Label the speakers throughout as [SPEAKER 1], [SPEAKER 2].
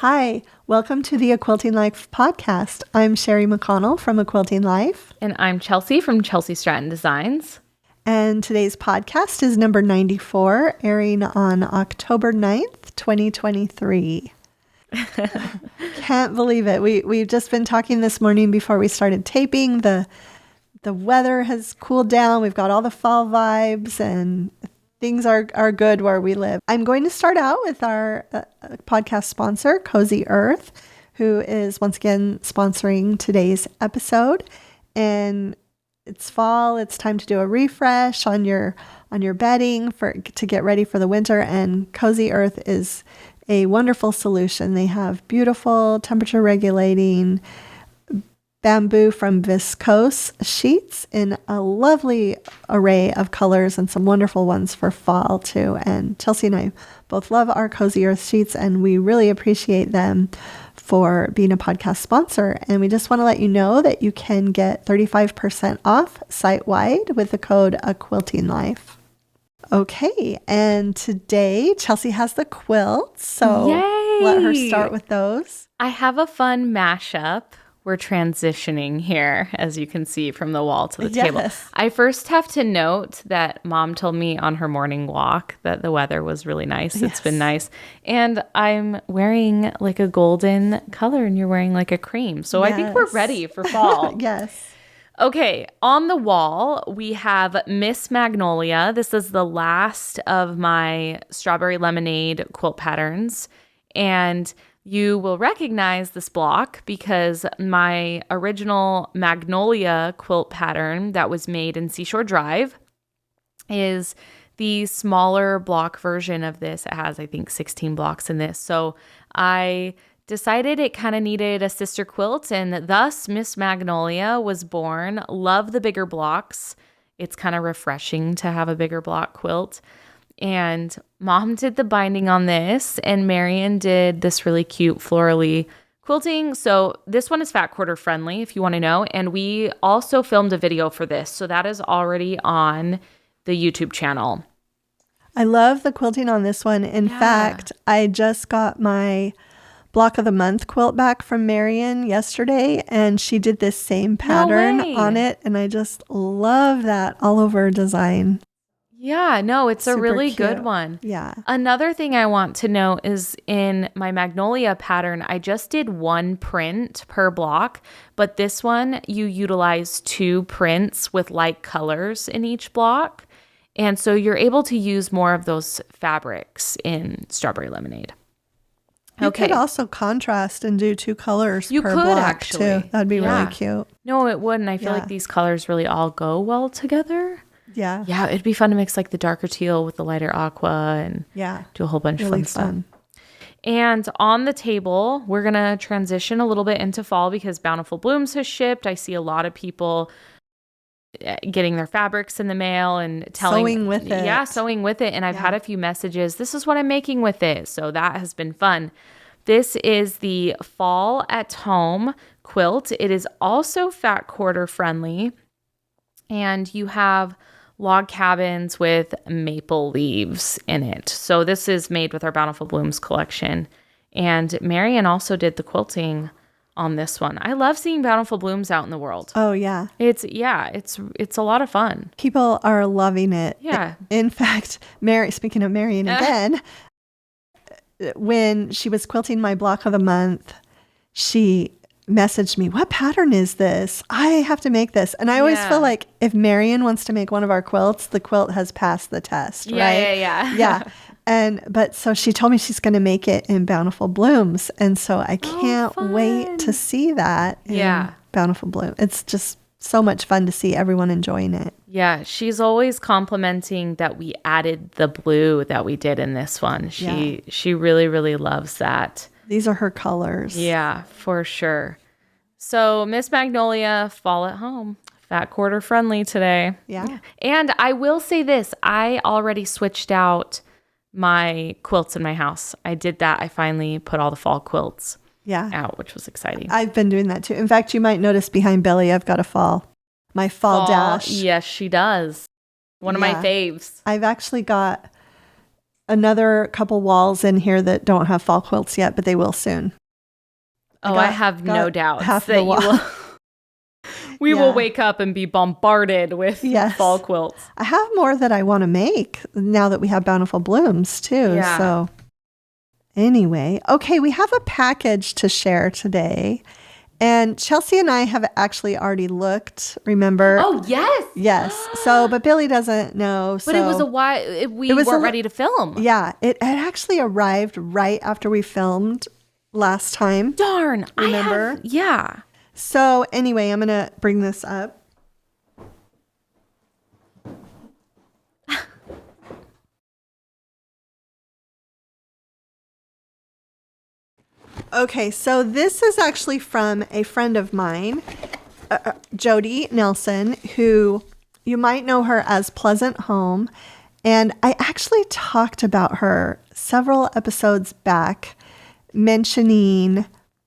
[SPEAKER 1] Hi, welcome to the A Quilting Life podcast. I'm Sherri McConnell from A Quilting Life.
[SPEAKER 2] And I'm Chelsi from Chelsi Stratton Designs.
[SPEAKER 1] And today's podcast is number 94, airing on October 9th, 2023. Can't believe it. We've just been talking this morning before we started taping. The weather has cooled down. We've got all the fall vibes and things are good where we live. I'm going to start out with our podcast sponsor, Cozy Earth, who is once again sponsoring today's episode. And it's fall. It's time to do a refresh on your bedding to get ready for the winter. And Cozy Earth is a wonderful solution. They have beautiful temperature regulating bamboo from viscose sheets in a lovely array of colors and some wonderful ones for fall too. And Chelsi and I both love our Cozy Earth sheets, and we really appreciate them for being a podcast sponsor. And we just want to let you know that you can get 35% off site-wide with the code A Quilting Life. Okay, and today Chelsi has the quilts, so
[SPEAKER 2] Yay!
[SPEAKER 1] Let her start with those.
[SPEAKER 2] I have a fun mashup. We're transitioning here, as you can see from the wall to the table. I first have to note that Mom told me on her morning walk that the weather was really nice. It's been nice. And I'm wearing like a golden color and you're wearing like a cream. So I think we're ready for fall.
[SPEAKER 1] Yes.
[SPEAKER 2] Okay, on the wall, we have Miss Magnolia. This is the last of my strawberry lemonade quilt patterns. And you will recognize this block because my original Magnolia quilt pattern that was made in Seashore Drive is the smaller block version of this. It has, I think, 16 blocks in this. So I decided it kind of needed a sister quilt, and thus Miss Magnolia was born. Love the bigger blocks. It's kind of refreshing to have a bigger block quilt. And Mom did the binding on this, and Marion did this really cute florally quilting. So this one is fat quarter friendly if you want to know. And we also filmed a video for this. So that is already on the YouTube channel.
[SPEAKER 1] I love the quilting on this one. In fact, I just got my block of the month quilt back from Marion yesterday, and she did this same pattern on it. And I just love that all over design.
[SPEAKER 2] Yeah, no, it's
[SPEAKER 1] Super
[SPEAKER 2] a really
[SPEAKER 1] cute.
[SPEAKER 2] good one.
[SPEAKER 1] Yeah.
[SPEAKER 2] Another thing I want to know is in my Magnolia pattern, I just did one print per block, but this one you utilize 2 prints with light colors in each block. And so you're able to use more of those fabrics in Strawberry Lemonade.
[SPEAKER 1] You could also contrast and do 2 colors per block
[SPEAKER 2] actually.
[SPEAKER 1] too. That'd be really cute.
[SPEAKER 2] No, it wouldn't. I feel like these colors really all go well together.
[SPEAKER 1] Yeah.
[SPEAKER 2] Yeah, it'd be fun to mix like the darker teal with the lighter aqua and do a whole bunch of fun stuff. And on the table, we're going to transition a little bit into fall because Bountiful Blooms has shipped. I see a lot of people getting their fabrics in the mail and
[SPEAKER 1] sewing with it.
[SPEAKER 2] Yeah, sewing with it. And I've had a few messages. This is what I'm making with it. So that has been fun. This is the Fall at Home quilt. It is also fat quarter friendly. And you have log cabins with maple leaves in it. So this is made with our Bountiful Blooms collection. And Marion also did the quilting on this one. I love seeing Bountiful Blooms out in the world.
[SPEAKER 1] Oh yeah.
[SPEAKER 2] It's a lot of fun.
[SPEAKER 1] People are loving it.
[SPEAKER 2] Yeah.
[SPEAKER 1] In fact, speaking of Marion again, when she was quilting my block of the month, she messaged me, "What pattern is this? I have to make this." And I always feel like if Marion wants to make one of our quilts, the quilt has passed the test, right? Yeah. But so she told me she's going to make it in Bountiful Blooms. And so I can't wait to see that in Bountiful Bloom. It's just so much fun to see everyone enjoying it.
[SPEAKER 2] Yeah, she's always complimenting that we added the blue that we did in this one. She really, really loves that.
[SPEAKER 1] These are her colors.
[SPEAKER 2] Yeah, for sure. So Miss Magnolia, Fall at Home, fat quarter friendly today.
[SPEAKER 1] Yeah.
[SPEAKER 2] And I will say this, I already switched out my quilts in my house. I did that. I finally put all the fall quilts out, which was exciting.
[SPEAKER 1] I've been doing that too. In fact, you might notice behind Belly, I've got my fall dash.
[SPEAKER 2] Yes, she does. One of my faves.
[SPEAKER 1] I've actually got another couple walls in here that don't have fall quilts yet, but they will soon.
[SPEAKER 2] I have no doubts
[SPEAKER 1] half
[SPEAKER 2] that
[SPEAKER 1] the
[SPEAKER 2] you
[SPEAKER 1] wall.
[SPEAKER 2] will. We will wake up and be bombarded with fall quilts.
[SPEAKER 1] I have more that I want to make now that we have Bountiful Blooms too.
[SPEAKER 2] Yeah.
[SPEAKER 1] So anyway, okay, we have a package to share today. And Chelsi and I have actually already looked, remember?
[SPEAKER 2] Oh, yes.
[SPEAKER 1] Yes. So, but Billy doesn't know.
[SPEAKER 2] But it was a while. We weren't ready to film.
[SPEAKER 1] Yeah. It actually arrived right after we filmed last time.
[SPEAKER 2] Darn.
[SPEAKER 1] Remember?
[SPEAKER 2] Yeah.
[SPEAKER 1] So anyway, I'm going to bring this up. Okay, so this is actually from a friend of mine, Jody Nelson, who you might know her as Pleasant Home. And I actually talked about her several episodes back, mentioning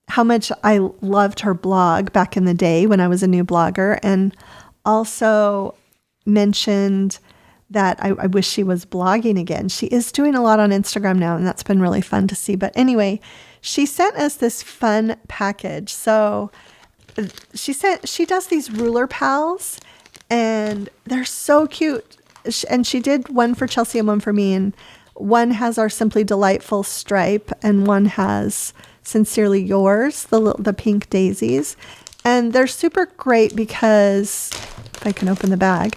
[SPEAKER 1] how much I loved her blog back in the day when I was a new blogger, and also mentioned that I wish she was blogging again. She is doing a lot on Instagram now, and that's been really fun to see. But anyway, she sent us this fun package. So she does these ruler pals, and they're so cute. And she did one for Chelsi and one for me, and one has our Simply Delightful stripe, and one has Sincerely Yours, the pink daisies. And they're super great because, if I can open the bag,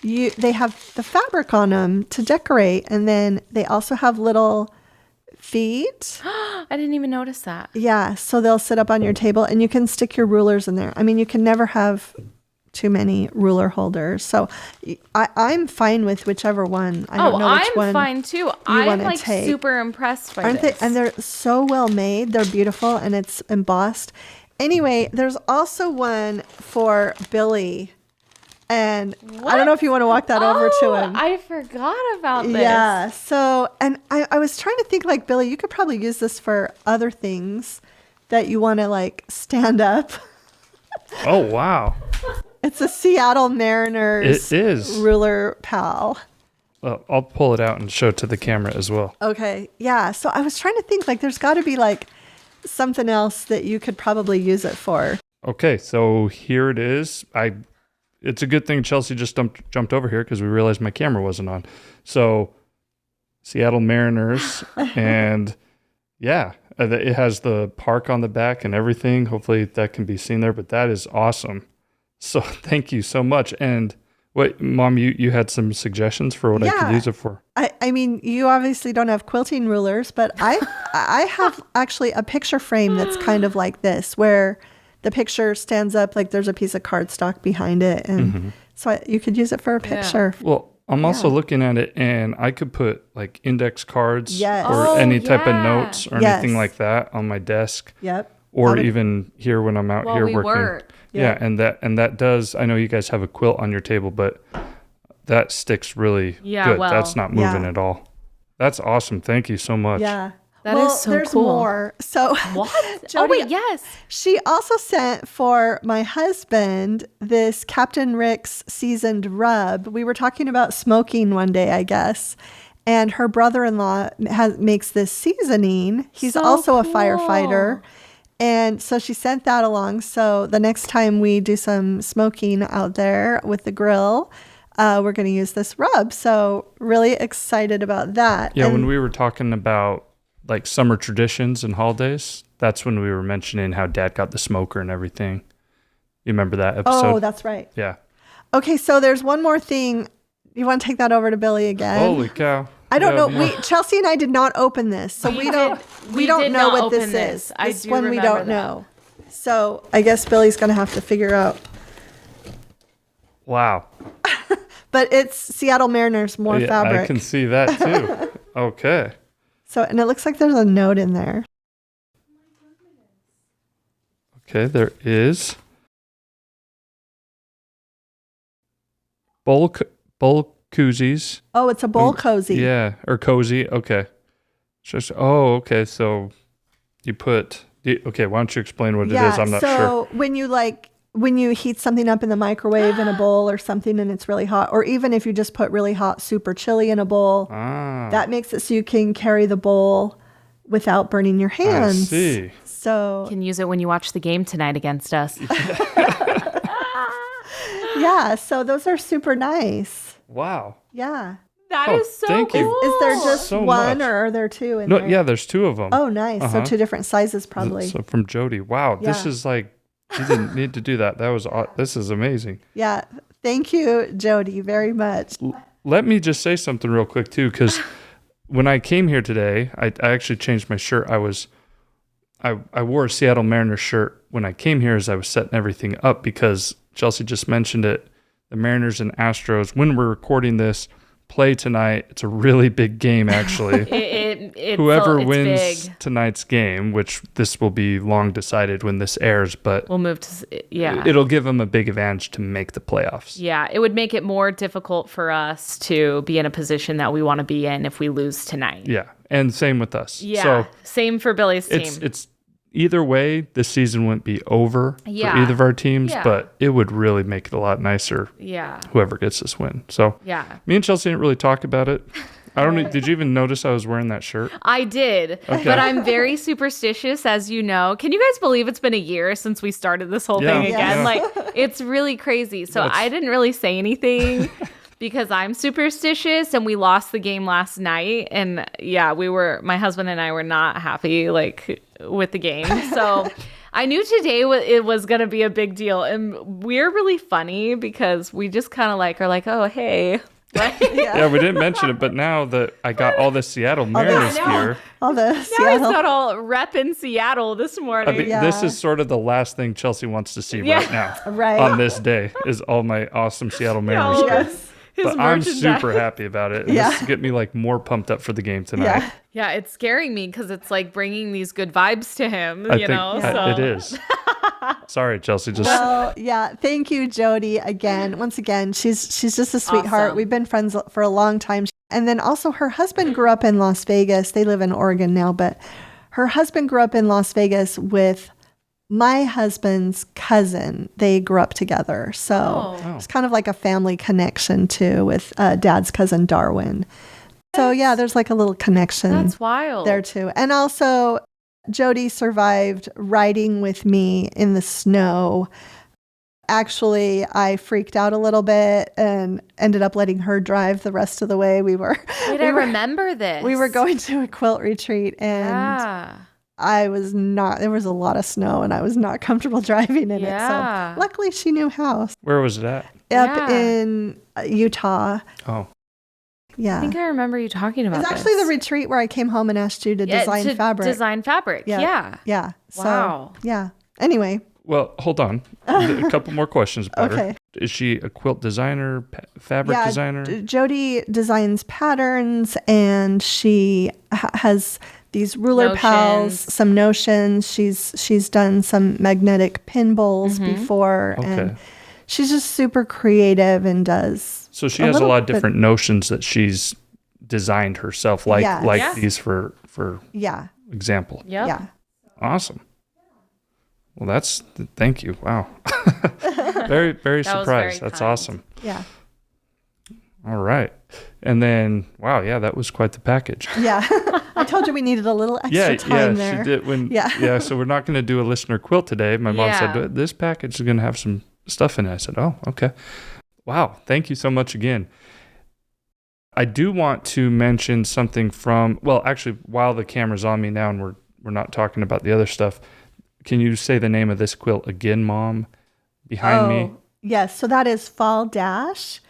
[SPEAKER 1] they have the fabric on them to decorate, and then they also have little feet.
[SPEAKER 2] I didn't even notice that.
[SPEAKER 1] Yeah, so they'll sit up on your table, and you can stick your rulers in there. I mean, you can never have too many ruler holders. So I'm fine with whichever one. I don't know which one.
[SPEAKER 2] I'm fine too. I'm like super impressed by this.
[SPEAKER 1] And they're so well made. They're beautiful, and it's embossed. Anyway, there's also one for Billy. And I don't know if you want to walk that over to him.
[SPEAKER 2] I forgot about this.
[SPEAKER 1] Yeah. So, and I was trying to think, like, Billy, you could probably use this for other things that you want to, like, stand up.
[SPEAKER 3] Oh, wow.
[SPEAKER 1] It's a Seattle Mariners ruler pal.
[SPEAKER 3] Well, I'll pull it out and show it to the camera as well.
[SPEAKER 1] Okay. Yeah. So I was trying to think, like, there's got to be, like, something else that you could probably use it for.
[SPEAKER 3] Okay. So here it is. It's a good thing Chelsi just jumped over here because we realized my camera wasn't on. So Seattle Mariners, and yeah, it has the park on the back and everything. Hopefully that can be seen there, but that is awesome. So thank you so much. And wait, Mom, you had some suggestions for what I could use it for.
[SPEAKER 1] I mean, you obviously don't have quilting rulers, but I have actually a picture frame that's kind of like this, where the picture stands up, like there's a piece of cardstock behind it. And so you could use it for a picture.
[SPEAKER 3] Yeah. Well, I'm also looking at it, and I could put like index cards or any type of notes or anything like that on my desk.
[SPEAKER 1] Yep.
[SPEAKER 3] Or even here when I'm out here working. Yeah, and that does, I know you guys have a quilt on your table, but that sticks really good.
[SPEAKER 2] Well,
[SPEAKER 3] that's not moving at all. That's awesome. Thank you so much.
[SPEAKER 1] Yeah.
[SPEAKER 2] That is so
[SPEAKER 1] there's
[SPEAKER 2] cool.
[SPEAKER 1] More. So
[SPEAKER 2] what?
[SPEAKER 1] Jody,
[SPEAKER 2] yes.
[SPEAKER 1] She also sent for my husband this Captain Rick's seasoned rub. We were talking about smoking one day, I guess. And her brother-in-law makes this seasoning. He's also a firefighter. And so she sent that along. So the next time we do some smoking out there with the grill, we're going to use this rub. So really excited about that.
[SPEAKER 3] Yeah, when we were talking about like summer traditions and holidays, that's when we were mentioning how Dad got the smoker and everything. You remember that episode?
[SPEAKER 1] Oh, that's right.
[SPEAKER 3] Yeah.
[SPEAKER 1] Okay, so there's one more thing. You want to take that over to Billy again?
[SPEAKER 3] Holy cow.
[SPEAKER 1] I don't know. Chelsi and I did not open this, so we don't know what this is. This one we don't know. So I guess Billy's going to have to figure out.
[SPEAKER 3] Wow.
[SPEAKER 1] But it's Seattle Mariners fabric.
[SPEAKER 3] I can see that too. Okay.
[SPEAKER 1] So, and it looks like there's a note in there.
[SPEAKER 3] Okay, there is. Bowl koozies.
[SPEAKER 1] Oh, it's a bowl cozy.
[SPEAKER 3] Yeah, or cozy. Okay. Okay. So you put. Okay, why don't you explain what it is? I'm not sure.
[SPEAKER 1] So when you when you heat something up in the microwave in a bowl or something and it's really hot, or even if you just put really hot super chili in a bowl, that makes it so you can carry the bowl without burning your hands.
[SPEAKER 3] I see.
[SPEAKER 1] So
[SPEAKER 2] You can use it when you watch the game tonight against us.
[SPEAKER 1] yeah, so those are super nice.
[SPEAKER 3] Wow.
[SPEAKER 1] Yeah.
[SPEAKER 2] That is so
[SPEAKER 3] thank you.
[SPEAKER 2] cool.
[SPEAKER 1] Is there just
[SPEAKER 3] So
[SPEAKER 1] one
[SPEAKER 3] much.
[SPEAKER 1] or are there two in
[SPEAKER 3] No,
[SPEAKER 1] there?
[SPEAKER 3] yeah, there's 2 of them.
[SPEAKER 1] Oh, nice. So 2 different sizes probably.
[SPEAKER 3] So from Jody. Wow, this
[SPEAKER 1] Yeah.
[SPEAKER 3] is like, you didn't need to do that. This is amazing.
[SPEAKER 1] Yeah. Thank you, Jody, very much.
[SPEAKER 3] Let me just say something real quick too, because when I came here today, I actually changed my shirt. I wore a Seattle Mariners shirt when I came here as I was setting everything up because Chelsi just mentioned it. The Mariners and Astros, when we're recording this, play tonight. It's a really big game, actually. Whoever
[SPEAKER 2] it's
[SPEAKER 3] wins
[SPEAKER 2] big.
[SPEAKER 3] tonight's game, which this will be long decided when this airs, but
[SPEAKER 2] We'll move to, yeah.
[SPEAKER 3] it'll give them a big advantage to make the playoffs.
[SPEAKER 2] Yeah, it would make it more difficult for us to be in a position that we want to be in if we lose tonight.
[SPEAKER 3] Yeah, and same with us.
[SPEAKER 2] Yeah,
[SPEAKER 3] So
[SPEAKER 2] same for Billy's team.
[SPEAKER 3] it's either way, the season wouldn't be over for either of our teams,
[SPEAKER 2] Yeah.
[SPEAKER 3] but it would really make it a lot nicer
[SPEAKER 2] Yeah,
[SPEAKER 3] whoever gets this win. So
[SPEAKER 2] yeah.
[SPEAKER 3] me and Chelsi didn't really talk about it. I don't know. Did you even notice I was wearing that shirt?
[SPEAKER 2] I did, but I'm very superstitious, as you know. Can you guys believe it's been a year since we started this whole thing again?
[SPEAKER 3] Yeah.
[SPEAKER 2] Like, it's really crazy. So I didn't really say anything because I'm superstitious, and we lost the game last night. And yeah, my husband and I were not happy, like, with the game. So I knew today it was going to be a big deal. And we're really funny because we just kind of are like, oh, hey.
[SPEAKER 3] Yeah, we didn't mention it, but now that I got all the Seattle Mariners gear,
[SPEAKER 1] All the
[SPEAKER 2] Now he's
[SPEAKER 1] Seattle.
[SPEAKER 2] got all rep in Seattle this morning.
[SPEAKER 3] I mean, this is sort of the last thing Chelsi wants to see right now.
[SPEAKER 1] Right.
[SPEAKER 3] On this day is all my awesome Seattle Mariners gear.
[SPEAKER 1] Yes.
[SPEAKER 2] His
[SPEAKER 3] But I'm
[SPEAKER 2] merchandise.
[SPEAKER 3] super happy about it. And this will get me more pumped up for the game tonight.
[SPEAKER 1] Yeah.
[SPEAKER 2] Yeah, it's scaring me because it's bringing these good vibes to him,
[SPEAKER 3] I
[SPEAKER 2] you
[SPEAKER 3] think
[SPEAKER 2] know?
[SPEAKER 3] it is. Sorry, Chelsi. Just
[SPEAKER 1] Well, yeah. Thank you, Jody. Again, once again, she's just a sweetheart.
[SPEAKER 2] Awesome.
[SPEAKER 1] We've been friends for a long time. And then also her husband grew up in Las Vegas. They live in Oregon now, but her husband grew up in Las Vegas with my husband's cousin. They grew up together. So it's kind of like a family connection too with dad's cousin, Darwin. So yeah, there's like a little connection
[SPEAKER 2] That's wild.
[SPEAKER 1] there too. And also Jody survived riding with me in the snow. Actually, I freaked out a little bit and ended up letting her drive the rest of the way.
[SPEAKER 2] Wait, I remember this.
[SPEAKER 1] we were going to a quilt retreat and
[SPEAKER 2] Yeah.
[SPEAKER 1] I was not, there was a lot of snow and I was not comfortable driving in
[SPEAKER 2] Yeah.
[SPEAKER 1] it. So luckily she knew how.
[SPEAKER 3] where was it at?
[SPEAKER 1] Up
[SPEAKER 2] Yeah.
[SPEAKER 1] in Utah.
[SPEAKER 3] Oh,
[SPEAKER 1] Yeah.
[SPEAKER 2] I think I remember you talking about
[SPEAKER 1] It's actually
[SPEAKER 2] this.
[SPEAKER 1] the retreat where I came home and asked you to design fabric.
[SPEAKER 2] Design fabric. Yeah.
[SPEAKER 1] Yeah. So,
[SPEAKER 2] Wow.
[SPEAKER 1] yeah. Anyway.
[SPEAKER 3] well, hold on. A couple more questions about her.
[SPEAKER 1] Okay.
[SPEAKER 3] Is she a quilt designer, fabric designer?
[SPEAKER 1] Jody designs patterns and she has these ruler pals,
[SPEAKER 2] Notions.
[SPEAKER 1] some notions. She's done some magnetic pin bowls before and she's just super creative and does.
[SPEAKER 3] So she has a lot of different notions that she's designed herself, like
[SPEAKER 1] Yes.
[SPEAKER 3] these for
[SPEAKER 1] Yeah.
[SPEAKER 3] example.
[SPEAKER 2] Yep.
[SPEAKER 1] Yeah.
[SPEAKER 3] Awesome. Well, thank you. Wow. Very, very
[SPEAKER 2] That was
[SPEAKER 3] surprised.
[SPEAKER 2] very
[SPEAKER 3] That's
[SPEAKER 2] kind.
[SPEAKER 3] awesome.
[SPEAKER 1] Yeah.
[SPEAKER 3] All right. And then, wow, yeah, that was quite the package.
[SPEAKER 1] Yeah. I told you we needed a little extra time there.
[SPEAKER 3] she did.
[SPEAKER 1] Yeah.
[SPEAKER 3] So we're not going to do a listener quilt today. My mom
[SPEAKER 2] Yeah.
[SPEAKER 3] said, this package is going to have some stuff in it. I said, oh, okay. Wow. Thank you so much again. I do want to mention something actually, while the camera's on me now and we're not talking about the other stuff, can you say the name of this quilt again, Mom, behind me?
[SPEAKER 1] Yes. So that is Fall Dash.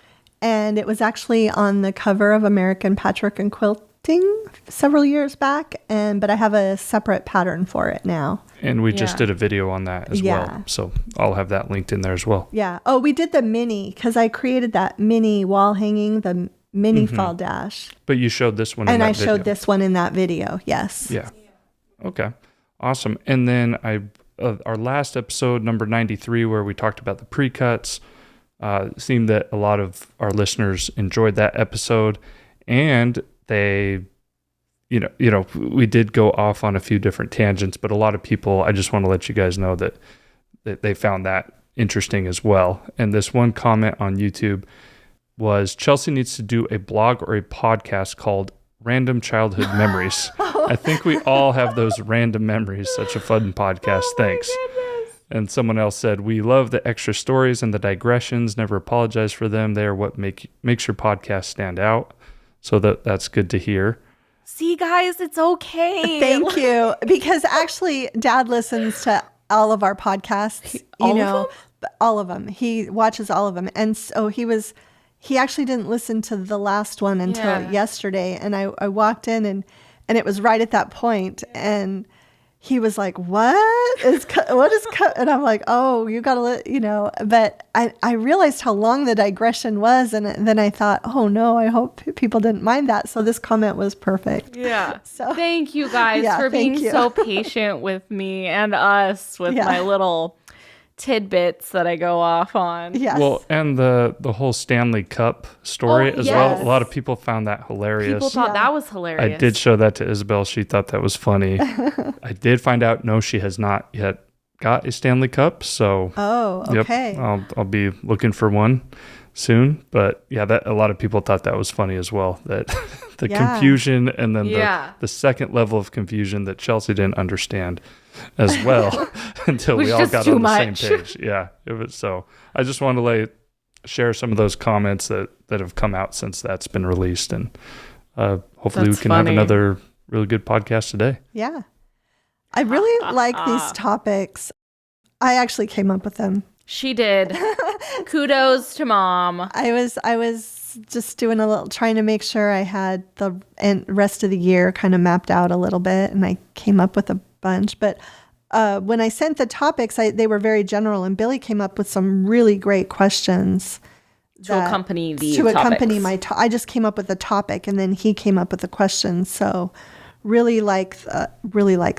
[SPEAKER 1] And it was actually on the cover of American Patchwork and Quilting several years back. But I have a separate pattern for it now.
[SPEAKER 3] And we just
[SPEAKER 2] Yeah.
[SPEAKER 3] did a video on that as
[SPEAKER 1] Yeah.
[SPEAKER 3] well. So I'll have that linked in there as well.
[SPEAKER 1] Yeah. Oh, we did the mini because I created that mini wall hanging, the mini Fall Dash.
[SPEAKER 3] But you showed this one
[SPEAKER 1] And
[SPEAKER 3] in
[SPEAKER 1] I
[SPEAKER 3] that
[SPEAKER 1] showed
[SPEAKER 3] video.
[SPEAKER 1] this one in that video. Yes.
[SPEAKER 3] Yeah. Okay. Awesome. And then our last episode, number 93, where we talked about the pre-cuts, seemed that a lot of our listeners enjoyed that episode, and they, we did go off on a few different tangents, but a lot of people, I just want to let you guys know that they found that interesting as well. And this one comment on YouTube was, Chelsi needs to do a blog or a podcast called Random Childhood Memories. I think we all have those random memories. Such a fun podcast. Thanks. And someone else said, we love the extra stories and the digressions. Never apologize for them. They are what makes your podcast stand out. So that's good to hear.
[SPEAKER 2] See, guys, it's okay.
[SPEAKER 1] Thank you. Because actually, Dad listens to all of our podcasts. All of them. He watches all of them. And so he actually didn't listen to the last one until yesterday. And I walked in and it was right at that point. And he was like, what is, and I'm like, oh, you got to, but I realized how long the digression was. And then I thought, oh no, I hope people didn't mind that. So this comment was perfect.
[SPEAKER 2] Yeah.
[SPEAKER 1] So
[SPEAKER 2] thank you guys for being so patient with me and us with my little tidbits that I go off on.
[SPEAKER 1] Yes.
[SPEAKER 3] Well, and the whole Stanley Cup story as well. A lot of people found that hilarious.
[SPEAKER 2] People thought that was hilarious.
[SPEAKER 3] I did show that to Isabel. She thought that was funny. I did find out, no, she has not yet got a Stanley Cup. So,
[SPEAKER 1] okay.
[SPEAKER 3] Yep, I'll be looking for one soon. But yeah, that a lot of people thought that was funny as well. That the confusion and then the second level of confusion that Chelsi didn't understand as well until we all got on the same page. Yeah, it was. So I just wanted to share some of those comments that have come out since that's been released, and hopefully we can have another really good podcast today.
[SPEAKER 1] Yeah, I really like these topics. I actually came up with them.
[SPEAKER 2] She did. Kudos to Mom.
[SPEAKER 1] I was just doing trying to make sure I had the rest of the year kind of mapped out a little bit, and I came up with a bunch. But when I sent the topics, they were very general, and Billy came up with some really great questions
[SPEAKER 2] to accompany
[SPEAKER 1] I just came up with a topic, and then he came up with the questions. So really like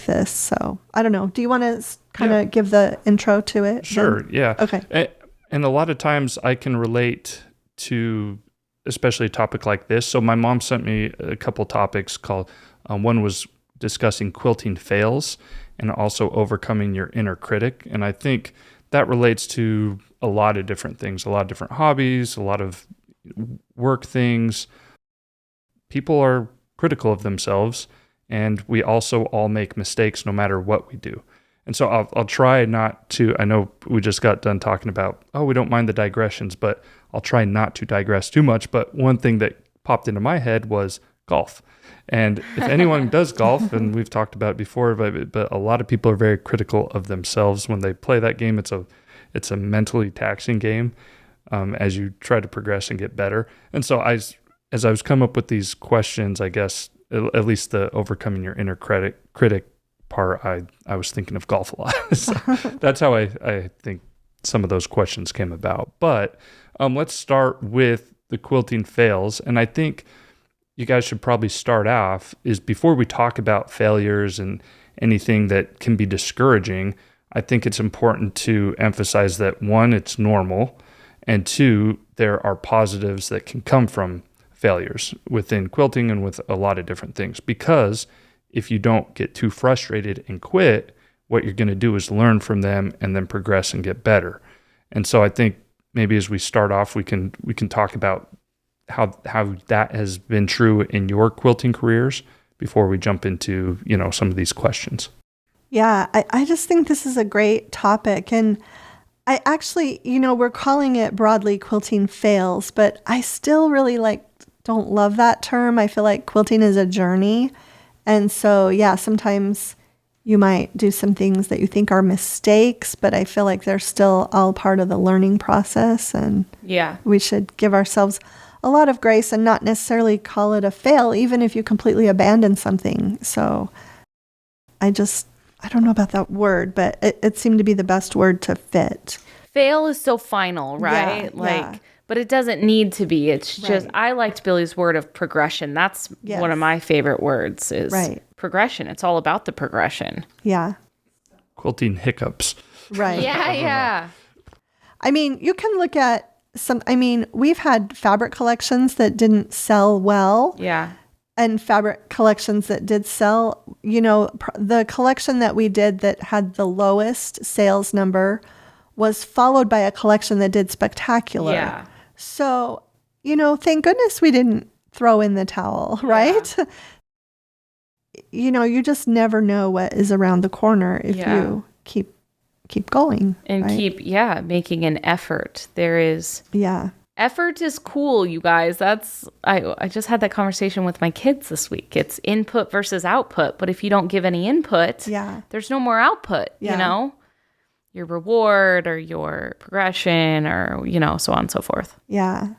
[SPEAKER 1] this. So I don't know. Do you want to kind of give the intro to it?
[SPEAKER 3] Sure.
[SPEAKER 1] Then?
[SPEAKER 3] Yeah.
[SPEAKER 1] Okay.
[SPEAKER 3] And a lot of times I can relate to especially a topic like this. So my mom sent me a couple topics called, one was discussing quilting fails and also overcoming your inner critic. And I think that relates to a lot of different things, a lot of different hobbies, a lot of work things. People are critical of themselves, and we also all make mistakes no matter what we do. And so I'll try not to, I know we just got done talking about, we don't mind the digressions, but I'll try not to digress too much. But one thing that popped into my head was golf. And if anyone does golf, and we've talked about it before, but a lot of people are very critical of themselves when they play that game. It's a mentally taxing game as you try to progress and get better. And so as I was coming up with these questions, I guess, at least the overcoming your inner critic part, I was thinking of golf a lot. So that's how I think some of those questions came about. But let's start with the quilting fails. And I think you guys should probably start off is before we talk about failures and anything that can be discouraging, I think it's important to emphasize that, one, it's normal, and two, there are positives that can come from failures within quilting and with a lot of different things. Because if you don't get too frustrated and quit, what you're going to do is learn from them and then progress and get better. And so I think maybe as we start off, we can talk about how that has been true in your quilting careers before we jump into, some of these questions.
[SPEAKER 1] Yeah, I just think this is a great topic. And I actually, we're calling it broadly quilting fails, but I still really don't love that term. I feel like quilting is a journey. And so, yeah, sometimes you might do some things that you think are mistakes, but I feel like they're still all part of the learning process. And we should give ourselves a lot of grace and not necessarily call it a fail, even if you completely abandon something. So I don't know about that word, but it seemed to be the best word to fit.
[SPEAKER 2] Fail is so final, right? But it doesn't need to be. It's just, I liked Billy's word of progression. That's one of my favorite words is progression. It's all about the progression.
[SPEAKER 1] Yeah.
[SPEAKER 3] Quilting hiccups.
[SPEAKER 1] Right.
[SPEAKER 2] Yeah.
[SPEAKER 1] I mean, you can look at we've had fabric collections that didn't sell well.
[SPEAKER 2] Yeah.
[SPEAKER 1] And fabric collections that did sell. The collection that we did that had the lowest sales number was followed by a collection that did spectacular.
[SPEAKER 2] Yeah.
[SPEAKER 1] So, thank goodness we didn't throw in the towel, right? You just never know what is around the corner if you keep going.
[SPEAKER 2] And
[SPEAKER 1] right?
[SPEAKER 2] keep making an effort. There is effort is cool, you guys. I just had that conversation with my kids this week. It's input versus output. But if you don't give any input, there's no more output, your reward or your progression or, so on and so forth.
[SPEAKER 1] Yeah.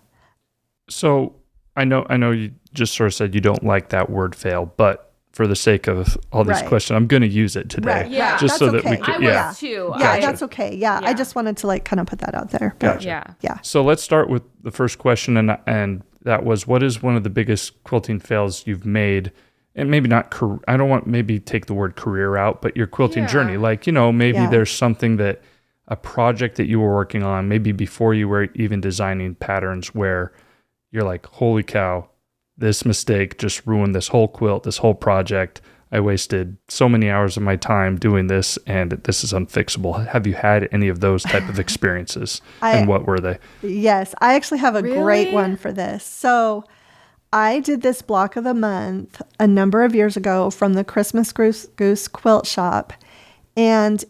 [SPEAKER 3] So I know you just sort of said you don't like that word fail, but for the sake of all these questions, I'm going to use it today.
[SPEAKER 1] Right. Yeah.
[SPEAKER 3] Just
[SPEAKER 1] that's
[SPEAKER 3] so
[SPEAKER 1] okay.
[SPEAKER 3] that we can.
[SPEAKER 2] I was too.
[SPEAKER 1] Yeah, that's okay. Yeah. I just wanted to kind of put that out there.
[SPEAKER 3] Gotcha.
[SPEAKER 2] Yeah.
[SPEAKER 3] So let's start with the first question. And that was, what is one of the biggest quilting fails you've made? And maybe not, I don't want maybe take the word career out, but your quilting journey. Like, maybe there's something a project that you were working on, maybe before you were even designing patterns, where you're like, holy cow, this mistake just ruined this whole quilt, this whole project. I wasted so many hours of my time doing this, and this is unfixable. Have you had any of those type of experiences? And what were they?
[SPEAKER 1] Yes, I actually have a great one for this. So I did this block of the month a number of years ago from the Christmas Goose Quilt Shop. And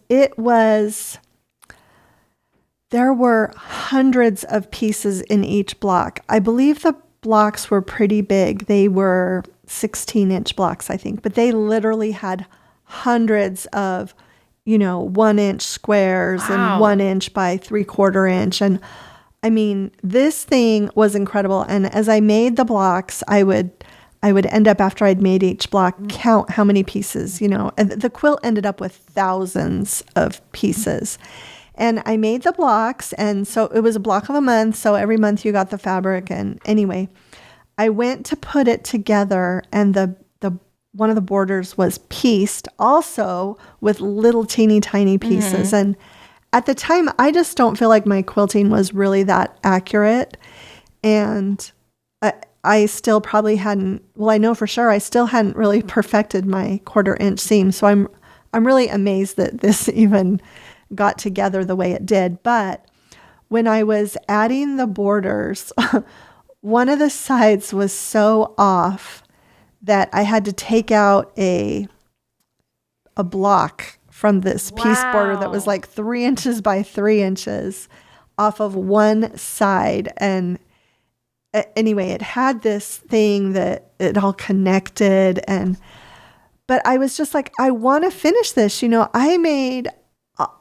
[SPEAKER 1] there were hundreds of pieces in each block. I believe the blocks were pretty big. They were 16-inch blocks, I think, but they literally had hundreds of, 1-inch squares and 1 inch by 3/4 inch. And I mean, this thing was incredible. And as I made the blocks, I would end up, after I'd made each block, count how many pieces, and the quilt ended up with thousands of pieces. And I made the blocks, and so it was a block of a month. So every month you got the fabric. And anyway, I went to put it together, and the one of the borders was pieced also with little teeny tiny pieces. Mm-hmm. And at the time, I just don't feel like my quilting was really that accurate. And I still probably hadn't, well, I know for sure I still hadn't really perfected my 1/4 inch seam. So I'm really amazed that this even got together the way it did. But when I was adding the borders, one of the sides was so off that I had to take out a block from this piece border that was like 3 inches by 3 inches off of one side. And anyway, it had this thing that it all connected. But I was just like, I want to finish this. I made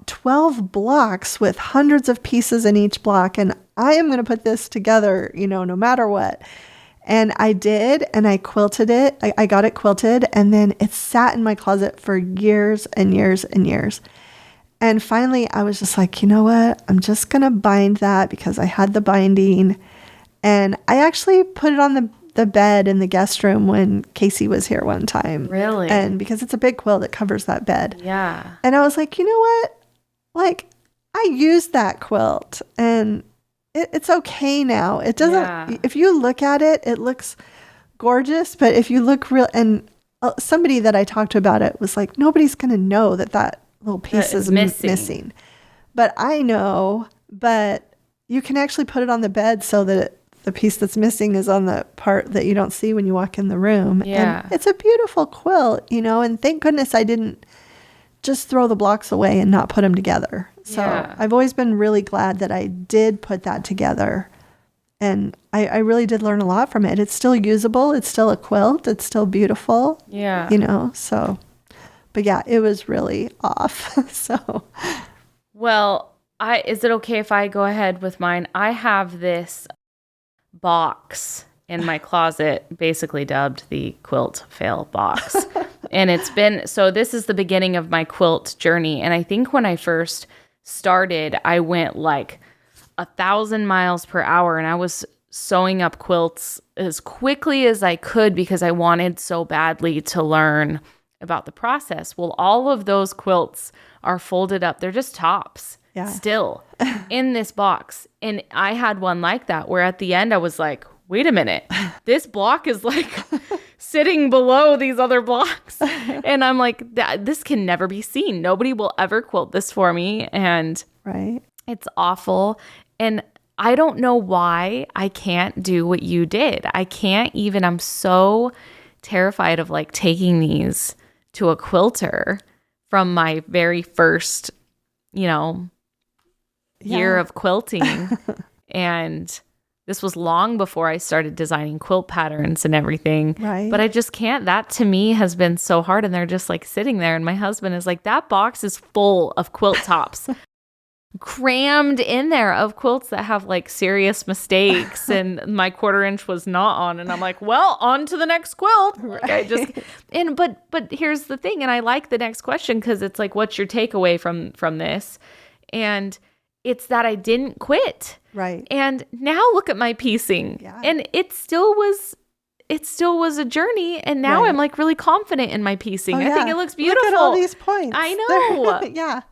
[SPEAKER 1] 12 blocks with hundreds of pieces in each block, and I am going to put this together, no matter what. And I did, and I quilted it. I got it quilted, and then it sat in my closet for years and years and years. And finally, I was just like, you know what? I'm just going to bind that because I had the binding. And I actually put it on the bed in the guest room when Casey was here one time.
[SPEAKER 2] Really?
[SPEAKER 1] And because it's a big quilt, it covers that bed.
[SPEAKER 2] Yeah.
[SPEAKER 1] And I was like, you know what? I used that quilt, and it's okay now. It doesn't, if you look at it, it looks gorgeous. But if you look real, and somebody that I talked to about it was like, nobody's going to know that little piece is missing. But I know, but you can actually put it on the bed so that the piece that's missing is on the part that you don't see when you walk in the room.
[SPEAKER 2] Yeah.
[SPEAKER 1] And it's a beautiful quilt, and thank goodness I didn't just throw the blocks away and not put them together. So I've always been really glad that I did put that together. And I really did learn a lot from it. It's still usable. It's still a quilt. It's still beautiful.
[SPEAKER 2] Yeah.
[SPEAKER 1] So, but yeah, it was really off. So.
[SPEAKER 2] Well, is it okay if I go ahead with mine? I have this box in my closet, basically dubbed the quilt fail box. And this is the beginning of my quilt journey. And I think when I first started, I went like 1,000 miles per hour, and I was sewing up quilts as quickly as I could because I wanted so badly to learn about the process. Well, all of those quilts are folded up. They're just tops still in this box. And I had one like that where at the end I was like, wait a minute, this block is like sitting below these other blocks. And I'm like, this can never be seen. Nobody will ever quilt this for me. And It's awful. And I don't know why I can't do what you did. I can't even, I'm so terrified of like taking these to a quilter from my very first, year of quilting. And this was long before I started designing quilt patterns and everything.
[SPEAKER 1] Right.
[SPEAKER 2] But I just can't. That to me has been so hard. And they're just like sitting there. And my husband is like, that box is full of quilt tops. Crammed in there of quilts that have like serious mistakes, and my 1/4 inch was not on, and I'm like, well, on to the next quilt.
[SPEAKER 1] Right.
[SPEAKER 2] But here's the thing, and I like the next question because it's like, what's your takeaway from this? And it's that I didn't quit.
[SPEAKER 1] Right.
[SPEAKER 2] And now look at my piecing.
[SPEAKER 1] Yeah.
[SPEAKER 2] And it still was a journey, and now
[SPEAKER 1] Right.
[SPEAKER 2] I'm like really confident in my piecing. I think it looks beautiful.
[SPEAKER 1] Look at all these points.
[SPEAKER 2] I know.
[SPEAKER 1] Yeah.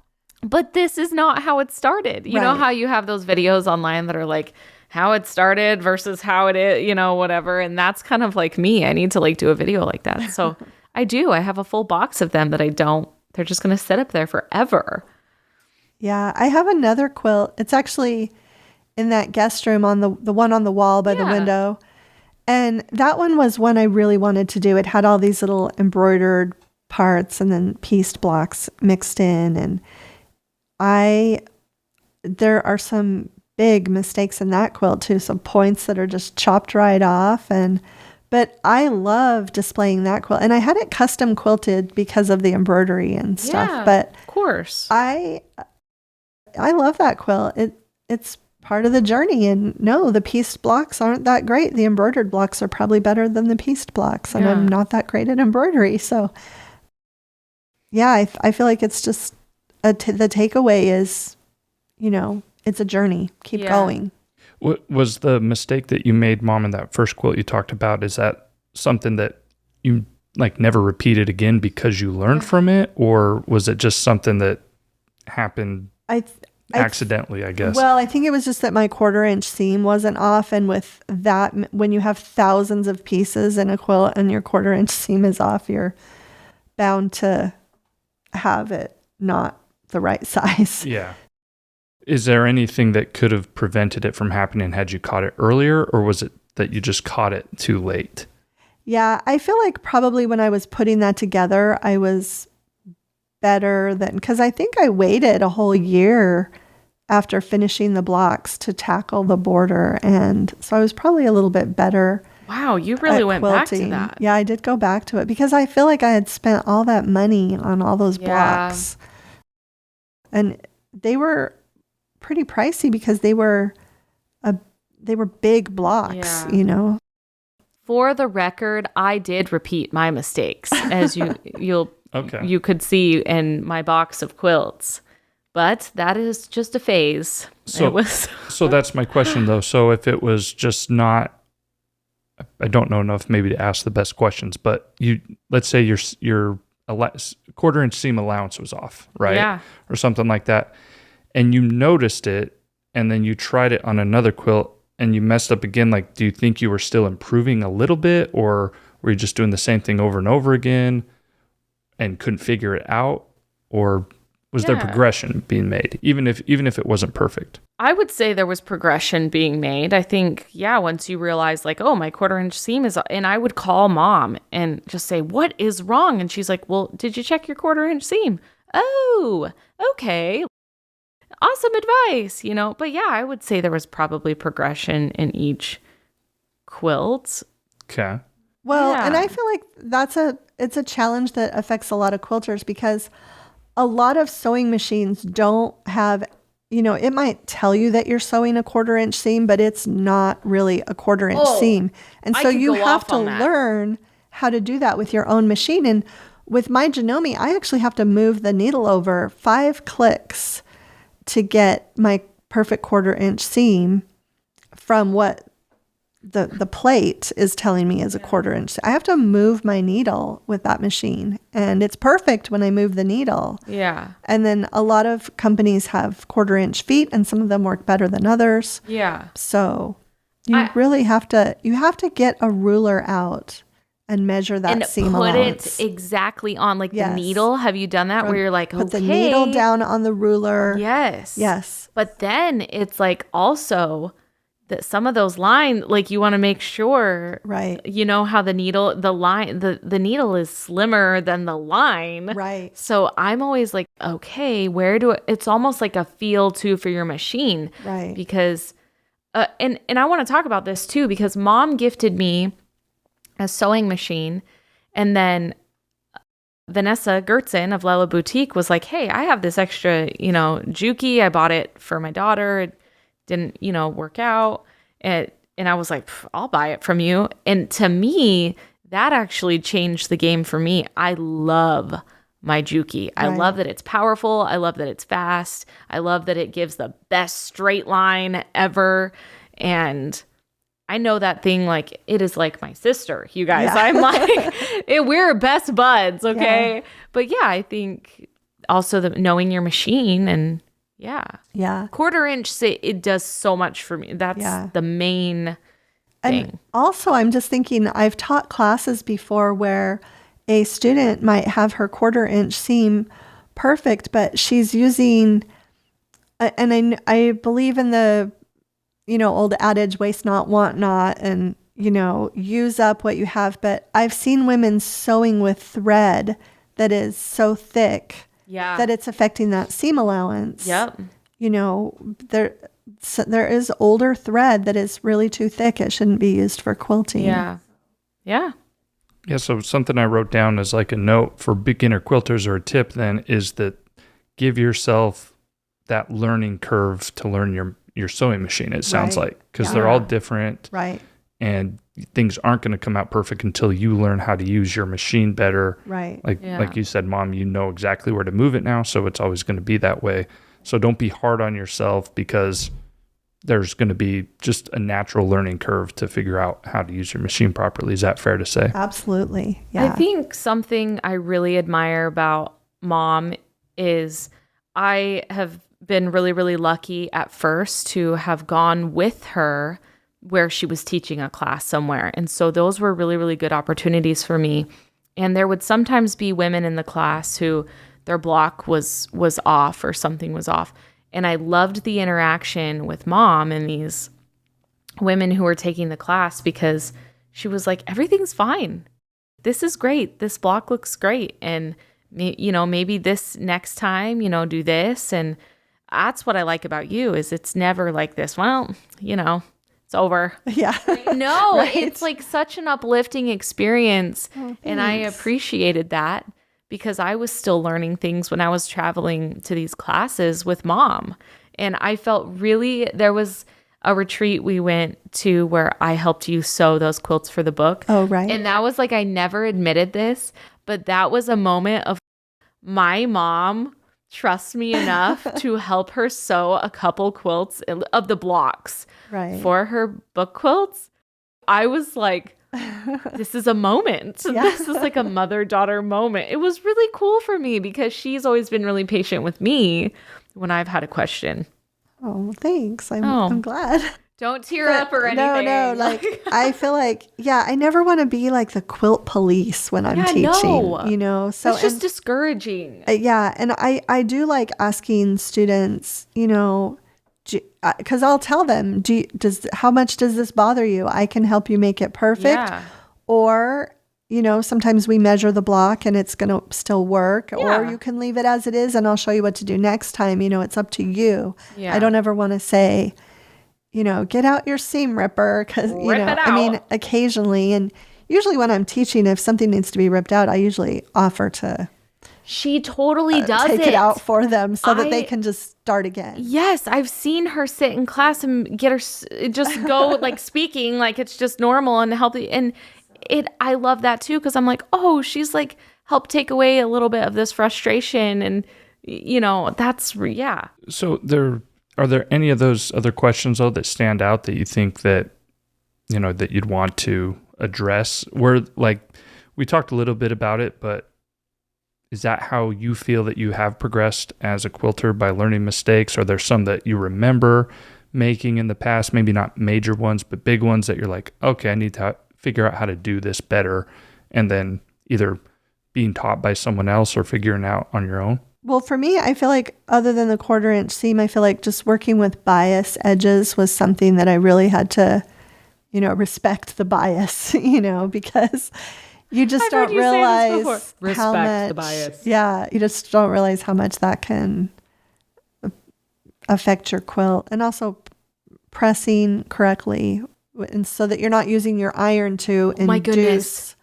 [SPEAKER 2] But this is not how it started. You know
[SPEAKER 1] Right.
[SPEAKER 2] how you have those videos online that are like how it started versus how it is, whatever. And that's kind of like me. I need to like do a video like that. So I do. I have a full box of them that I don't. They're just going to sit up there forever.
[SPEAKER 1] Yeah. I have another quilt. It's actually in that guest room on the one on the wall by the window. And that one was one I really wanted to do. It had all these little embroidered parts and then pieced blocks mixed in. And there are some big mistakes in that quilt too. Some points that are just chopped right off. But I love displaying that quilt. And I had it custom quilted because of the embroidery and stuff.
[SPEAKER 2] Yeah,
[SPEAKER 1] but
[SPEAKER 2] of course.
[SPEAKER 1] I love that quilt. It's part of the journey. And no, the pieced blocks aren't that great. The embroidered blocks are probably better than the pieced blocks. And I'm not that great at embroidery. So yeah, I feel like it's just the takeaway is, it's a journey. Keep going.
[SPEAKER 3] What was the mistake that you made, Mom, in that first quilt you talked about? Is that something that you like never repeated again because you learned from it? Or was it just something that happened accidentally, I guess?
[SPEAKER 1] Well, I think it was just that my 1/4 inch seam wasn't off. And with that, when you have thousands of pieces in a quilt and your 1/4 inch seam is off, you're bound to have it not the right size.
[SPEAKER 3] Yeah. Is there anything that could have prevented it from happening had you caught it earlier, or was it that you just caught it too late?
[SPEAKER 1] Yeah, I feel like probably when I was putting that together, I was better because I think I waited a whole year after finishing the blocks to tackle the border. And so I was probably a little bit better.
[SPEAKER 2] Wow, you really went back to that.
[SPEAKER 1] Yeah, I did go back to it because I feel like I had spent all that money on all those blocks. And they were pretty pricey because they were big blocks,
[SPEAKER 2] For the record, I did repeat my mistakes, as you could see in my box of quilts. But that is just a phase.
[SPEAKER 3] So that's my question though. So if it was just not, I don't know enough maybe to ask the best questions, but let's say your 1/4 inch seam allowance was off, right?
[SPEAKER 2] Yeah.
[SPEAKER 3] Or something like that. And you noticed it, and then you tried it on another quilt and you messed up again. Like, do you think you were still improving a little bit, or were you just doing the same thing over and over again and couldn't figure it out? Or was there progression being made, even if it wasn't perfect?
[SPEAKER 2] I would say there was progression being made. I think, once you realize like, oh, my 1/4 inch seam is, and I would call Mom and just say, what is wrong? And she's like, well, did you check your 1/4 inch seam? Oh, okay. Awesome advice, But yeah, I would say there was probably progression in each quilt.
[SPEAKER 3] Okay.
[SPEAKER 1] Well, and I feel like it's a challenge that affects a lot of quilters because a lot of sewing machines don't have, it might tell you that you're sewing a 1/4 inch seam, but it's not really a 1/4 inch seam. And so you have to learn how to do that with your own machine. And with my Janome, I actually have to move the needle over 5 clicks to get my perfect 1/4 inch seam from what the plate is telling me is a 1/4 inch. I have to move my needle with that machine, and it's perfect when I move the needle.
[SPEAKER 2] Yeah.
[SPEAKER 1] And then a lot of companies have 1/4 inch feet, and some of them work better than others.
[SPEAKER 2] Yeah.
[SPEAKER 1] So you really have to get a ruler out and measure that
[SPEAKER 2] and
[SPEAKER 1] seam
[SPEAKER 2] put
[SPEAKER 1] allowance.
[SPEAKER 2] it exactly on like
[SPEAKER 1] Yes.
[SPEAKER 2] the needle. Have you done that where you're like,
[SPEAKER 1] put
[SPEAKER 2] okay,
[SPEAKER 1] the needle down on the ruler.
[SPEAKER 2] Yes.
[SPEAKER 1] Yes.
[SPEAKER 2] But then it's like also that some of those lines, like you want to make sure,
[SPEAKER 1] Right.
[SPEAKER 2] you know how the needle, the needle is slimmer than the line.
[SPEAKER 1] Right.
[SPEAKER 2] So I'm always like, okay, it's almost like a feel too for your machine.
[SPEAKER 1] Right.
[SPEAKER 2] Because, and I want to talk about this too, because mom gifted me a sewing machine, and then Vanessa Gertzen of Lella Boutique was like, hey, I have this extra, Juki. I bought it for my daughter. It didn't, work out. And I was like, I'll buy it from you. And to me, that actually changed the game for me. I love my Juki. I love that it's powerful. I love that it's fast. I love that it gives the best straight line ever. And I know that thing, like, it is like my sister, you guys. Yeah. I'm like, we're best buds, okay? Yeah. But yeah, I think also knowing your machine and
[SPEAKER 1] yeah.
[SPEAKER 2] 1/4 inch, it does so much for me. That's the main thing.
[SPEAKER 1] And also, I'm just thinking, I've taught classes before where a student might have her 1/4 inch seam perfect, but she's using, and I believe in the old adage, waste not, want not, and, use up what you have. But I've seen women sewing with thread that is so thick that it's affecting that seam allowance.
[SPEAKER 2] Yep.
[SPEAKER 1] There is older thread that is really too thick. It shouldn't be used for quilting.
[SPEAKER 2] Yeah. Yeah.
[SPEAKER 3] Yeah. So something I wrote down as like a note for beginner quilters, or a tip then, is that give yourself that learning curve to learn your sewing machine, it sounds like, because they're all different.
[SPEAKER 1] Right.
[SPEAKER 3] And things aren't going to come out perfect until you learn how to use your machine better.
[SPEAKER 1] Right.
[SPEAKER 3] Like you said, Mom, you know exactly where to move it now, so it's always going to be that way. So don't be hard on yourself, because there's going to be just a natural learning curve to figure out how to use your machine properly. Is that fair to say?
[SPEAKER 1] Absolutely. Yeah.
[SPEAKER 2] I think something I really admire about Mom is I have been really, really lucky at first to have gone with her where she was teaching a class somewhere. And so those were really, really good opportunities for me. And there would sometimes be women in the class who their block was off or something was off. And I loved the interaction with Mom and these women who were taking the class, because she was like, everything's fine. This is great. This block looks great. And, maybe this next time, do this. And that's what I like about you, is it's never like this. Well, it's over.
[SPEAKER 1] Yeah.
[SPEAKER 2] No, right? It's like such an uplifting experience. Oh, and I appreciated that, because I was still learning things when I was traveling to these classes with Mom. And I felt there was a retreat we went to where I helped you sew those quilts for the book.
[SPEAKER 1] Oh, right.
[SPEAKER 2] And that was like, I never admitted this, but that was a moment of my mom trusts me enough to help her sew a couple quilts of the blocks for her book quilts. I was like, this is a moment. Yeah. This is like a mother-daughter moment. It was really cool for me, because she's always been really patient with me when I've had a question.
[SPEAKER 1] Oh, thanks. I'm glad.
[SPEAKER 2] Don't tear up or anything.
[SPEAKER 1] No. Like, I feel like, I never want to be like the quilt police when I'm teaching, So
[SPEAKER 2] it's just discouraging.
[SPEAKER 1] And I do like asking students, because I'll tell them, how much does this bother you? I can help you make it perfect. Yeah. Or, sometimes we measure the block and it's going to still work. Yeah. Or you can leave it as it is and I'll show you what to do next time. It's up to you. Yeah. I don't ever want to say, get out your seam ripper, because, occasionally, and usually when I'm teaching, if something needs to be ripped out, I usually offer to.
[SPEAKER 2] She totally does
[SPEAKER 1] take it out for them so that they can just start again.
[SPEAKER 2] Yes, I've seen her sit in class and get her just go like speaking like it's just normal and healthy, and I love that too, because I'm like, oh, she's like helped take away a little bit of this frustration, and that's
[SPEAKER 3] So are there any of those other questions though that stand out that you think that that you'd want to address? Where, like, we talked a little bit about it, but is that how you feel that you have progressed as a quilter, by learning mistakes? Are there some that you remember making in the past, maybe not major ones, but big ones that you're like, okay, I need to figure out how to do this better, and then either being taught by someone else or figuring out on your own?
[SPEAKER 1] Well, for me, I feel like other than the 1/4 inch seam, I feel like just working with bias edges was something that I really had to, respect the bias, because you just don't realize how much
[SPEAKER 2] the bias.
[SPEAKER 1] Yeah, you just don't realize how much that can affect your quilt, and also pressing correctly, and so that you're not using your iron to induce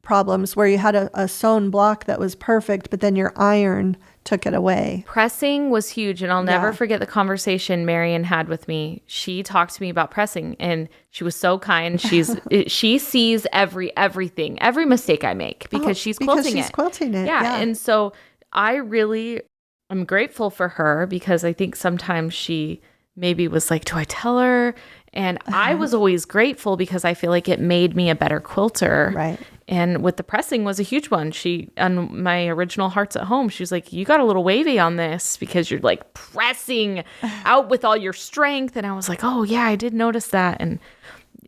[SPEAKER 1] problems where you had a sewn block that was perfect, but then your iron took it away.
[SPEAKER 2] Pressing was huge, and I'll never forget the conversation Marion had with me. She talked to me about pressing, and she was so kind. She sees everything, every mistake I make because she's quilting it. Yeah, and so I really am grateful for her, because I think sometimes she maybe was like, do I tell her? And I was always grateful because I feel like it made me a better quilter.
[SPEAKER 1] Right.
[SPEAKER 2] And with the pressing was a huge one. On my original Hearts at Home, she was like, you got a little wavy on this because you're like pressing out with all your strength. And I was like, oh yeah, I did notice that. And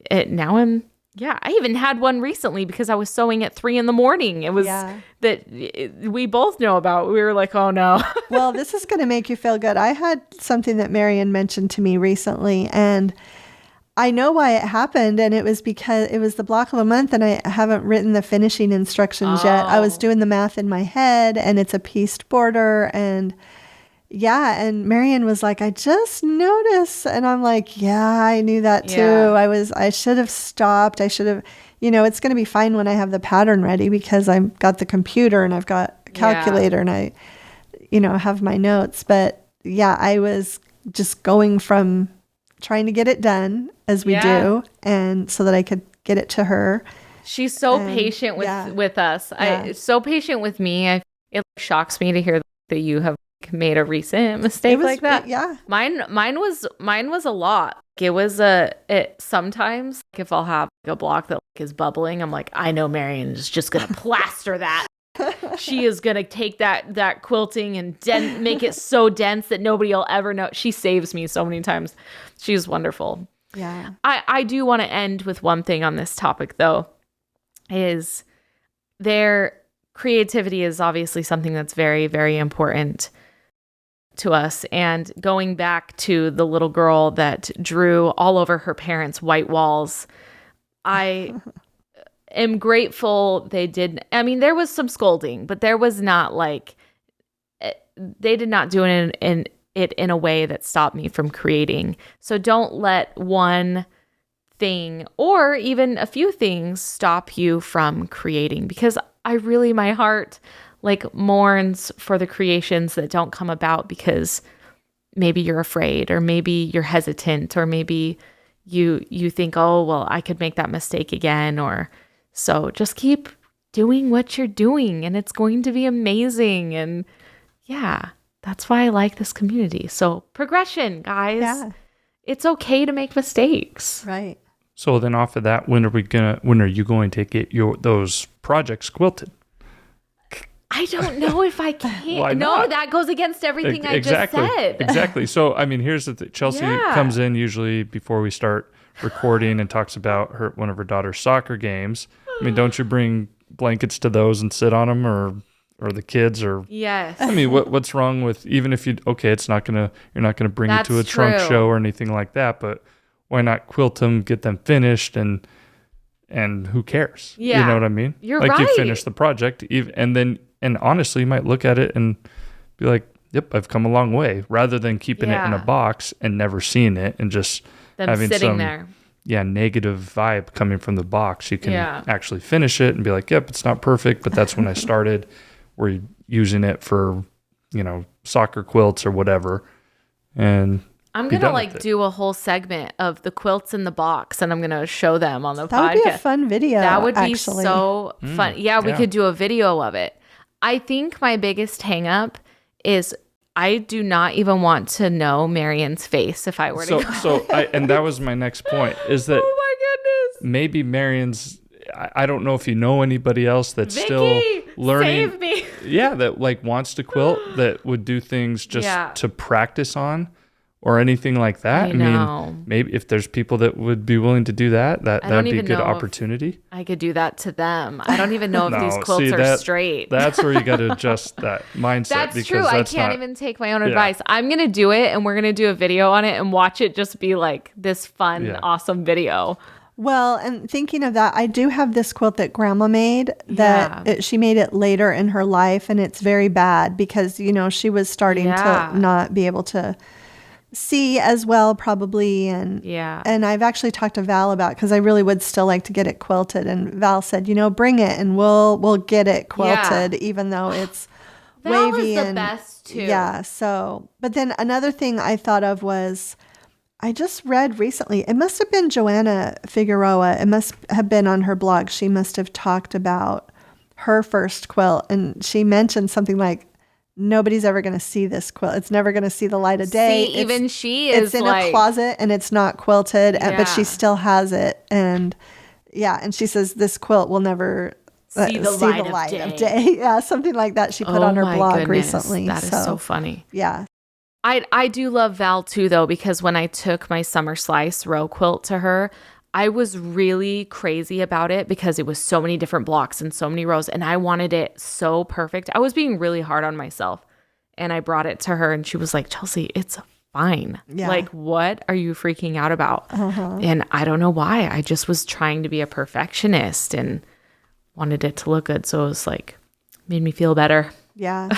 [SPEAKER 2] I even had one recently because I was sewing at 3 a.m. It was we both know about. We were like, oh no.
[SPEAKER 1] Well, this is going to make you feel good. I had something that Marion mentioned to me recently, and I know why it happened, and it was because it was the block of a month, and I haven't written the finishing instructions yet. I was doing the math in my head, and it's a pieced border, and and Marion was like, I just noticed, and I'm like, yeah, I knew that too. I should have stopped. I should have, it's going to be fine when I have the pattern ready, because I've got the computer and I've got a calculator and I, have my notes. But I was just going from trying to get it done as we do, and so that I could get it to her.
[SPEAKER 2] She's so patient with us. So patient with me. It shocks me to hear that you have made a recent mistake like that. Mine was a lot. It was sometimes if I'll have a block that is bubbling, I'm like, I know Marion is just gonna plaster that. She is gonna take that quilting and make it so dense that nobody will ever know. She saves me so many times. She's wonderful.
[SPEAKER 1] Yeah.
[SPEAKER 2] I do want to end with one thing on this topic, though, is their creativity is obviously something that's very, very important to us. And going back to the little girl that drew all over her parents' white walls, I am grateful they did. I mean, there was some scolding, but there was not they did not do it in a way that stopped me from creating. So don't let one thing or even a few things stop you from creating, because my heart mourns for the creations that don't come about because maybe you're afraid, or maybe you're hesitant, or maybe you think, oh, well, I could make that mistake again. Or so just keep doing what you're doing, and it's going to be amazing. And that's why I like this community. So progression, guys. Yeah. It's okay to make mistakes.
[SPEAKER 1] Right.
[SPEAKER 3] So then off of that, when are you going to get those projects quilted?
[SPEAKER 2] I don't know if I can.
[SPEAKER 3] Why
[SPEAKER 2] no,
[SPEAKER 3] not?
[SPEAKER 2] That goes against everything I just said.
[SPEAKER 3] Exactly. So, I mean, here's the thing. Chelsi comes in usually before we start recording and talks about one of her daughter's soccer games. I mean, don't you bring blankets to those and sit on them, or the kids, or
[SPEAKER 2] yes.
[SPEAKER 3] I mean, what's wrong with, even if you're not gonna bring it to a trunk show or anything like that, but why not quilt them, get them finished, and who cares?
[SPEAKER 2] Yeah.
[SPEAKER 3] You know what I mean?
[SPEAKER 2] You're right.
[SPEAKER 3] You finish the project, and honestly, you might look at it and be like, yep, I've come a long way, rather than keeping it in a box and never seeing it and just having
[SPEAKER 2] sitting there.
[SPEAKER 3] Yeah, negative vibe coming from the box. You can actually finish it and be like, yep, it's not perfect, but that's when I started. We're using it for, soccer quilts or whatever. And
[SPEAKER 2] I'm going to do a whole segment of the quilts in the box, and I'm going to show them on the podcast.
[SPEAKER 1] That would be a fun video.
[SPEAKER 2] That would be so fun. Yeah, we could do a video of it. I think my biggest hang up is I do not even want to know Marion's face if I were to go.
[SPEAKER 3] And that was my next point, is that
[SPEAKER 2] oh my goodness,
[SPEAKER 3] maybe Marion's, I don't know if you know anybody else that's still learning.
[SPEAKER 2] Save me.
[SPEAKER 3] Yeah, that wants to quilt, that would do things just to practice on, or anything like that.
[SPEAKER 2] I know.
[SPEAKER 3] mean, maybe if there's people that would be willing to do that would be a good opportunity.
[SPEAKER 2] I could do that to them. I don't even know if these quilts are straight.
[SPEAKER 3] That's where you got to adjust that mindset.
[SPEAKER 2] That's true. I can't even take my own advice. I'm going to do it, and we're going to do a video on it and watch it just be like this fun, awesome video.
[SPEAKER 1] Well, and thinking of that, I do have this quilt that Grandma made that she made it later in her life, and it's very bad because, she was starting to not be able to see as well probably. And I've actually talked to Val about, because I really would still like to get it quilted. And Val said, bring it and we'll get it quilted, even though it's
[SPEAKER 2] Val
[SPEAKER 1] wavy.
[SPEAKER 2] Is the best too.
[SPEAKER 1] Yeah. So, but then another thing I thought of was, I just read recently, it must have been Joanna Figueroa. It must have been on her blog. She must have talked about her first quilt. And she mentioned something like, nobody's ever going to see this quilt. It's never going to see the light of day.
[SPEAKER 2] Even she is
[SPEAKER 1] it's in a closet and it's not quilted, but she still has it. And and she says this quilt will never see the light of day. Yeah, something like that she put on her blog recently.
[SPEAKER 2] That is so funny.
[SPEAKER 1] Yeah.
[SPEAKER 2] I do love Val too, though, because when I took my summer slice row quilt to her, I was really crazy about it because it was so many different blocks and so many rows, and I wanted it so perfect. I was being really hard on myself, and I brought it to her, and she was like, Chelsea, it's fine. Yeah. Like, what are you freaking out about? And I don't know why. I just was trying to be a perfectionist and wanted it to look good. So it was like, made me feel better.
[SPEAKER 1] Yeah.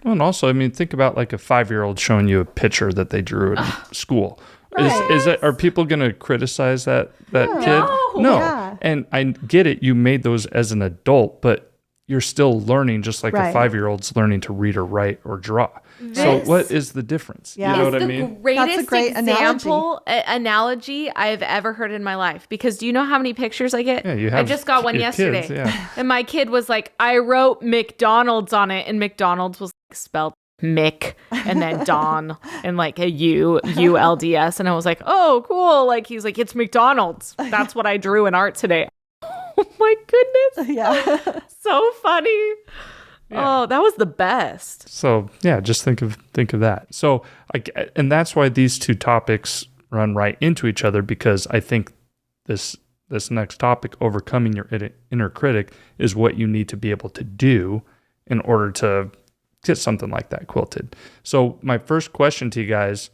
[SPEAKER 3] Well, and also, I mean, think about like a 5-year-old showing you a picture that they drew in school. Right. Are people going to criticize that kid? No. Yeah. And I get it. You made those as an adult, but you're still learning, just like a 5-year-old's learning to read or write or draw. So what is the difference?
[SPEAKER 1] Yeah.
[SPEAKER 3] You know what I mean?
[SPEAKER 2] That's a great analogy I've ever heard in my life. Because do you know how many pictures I get?
[SPEAKER 3] Yeah, you have.
[SPEAKER 2] I just got one yesterday.
[SPEAKER 3] Kids,
[SPEAKER 2] and my kid was like, I wrote McDonald's on it, and McDonald's was spelled Mick and then Don and like a ULDS, and I was like, oh cool, like he's like, it's McDonald's, that's what I drew in art today. Oh my goodness.
[SPEAKER 1] Yeah.
[SPEAKER 2] So funny. Oh, that was the best.
[SPEAKER 3] So just think of that. So and that's why these two topics run right into each other, because I think this next topic, overcoming your inner critic, is what you need to be able to do in order to get something like that quilted. So my first question to you guys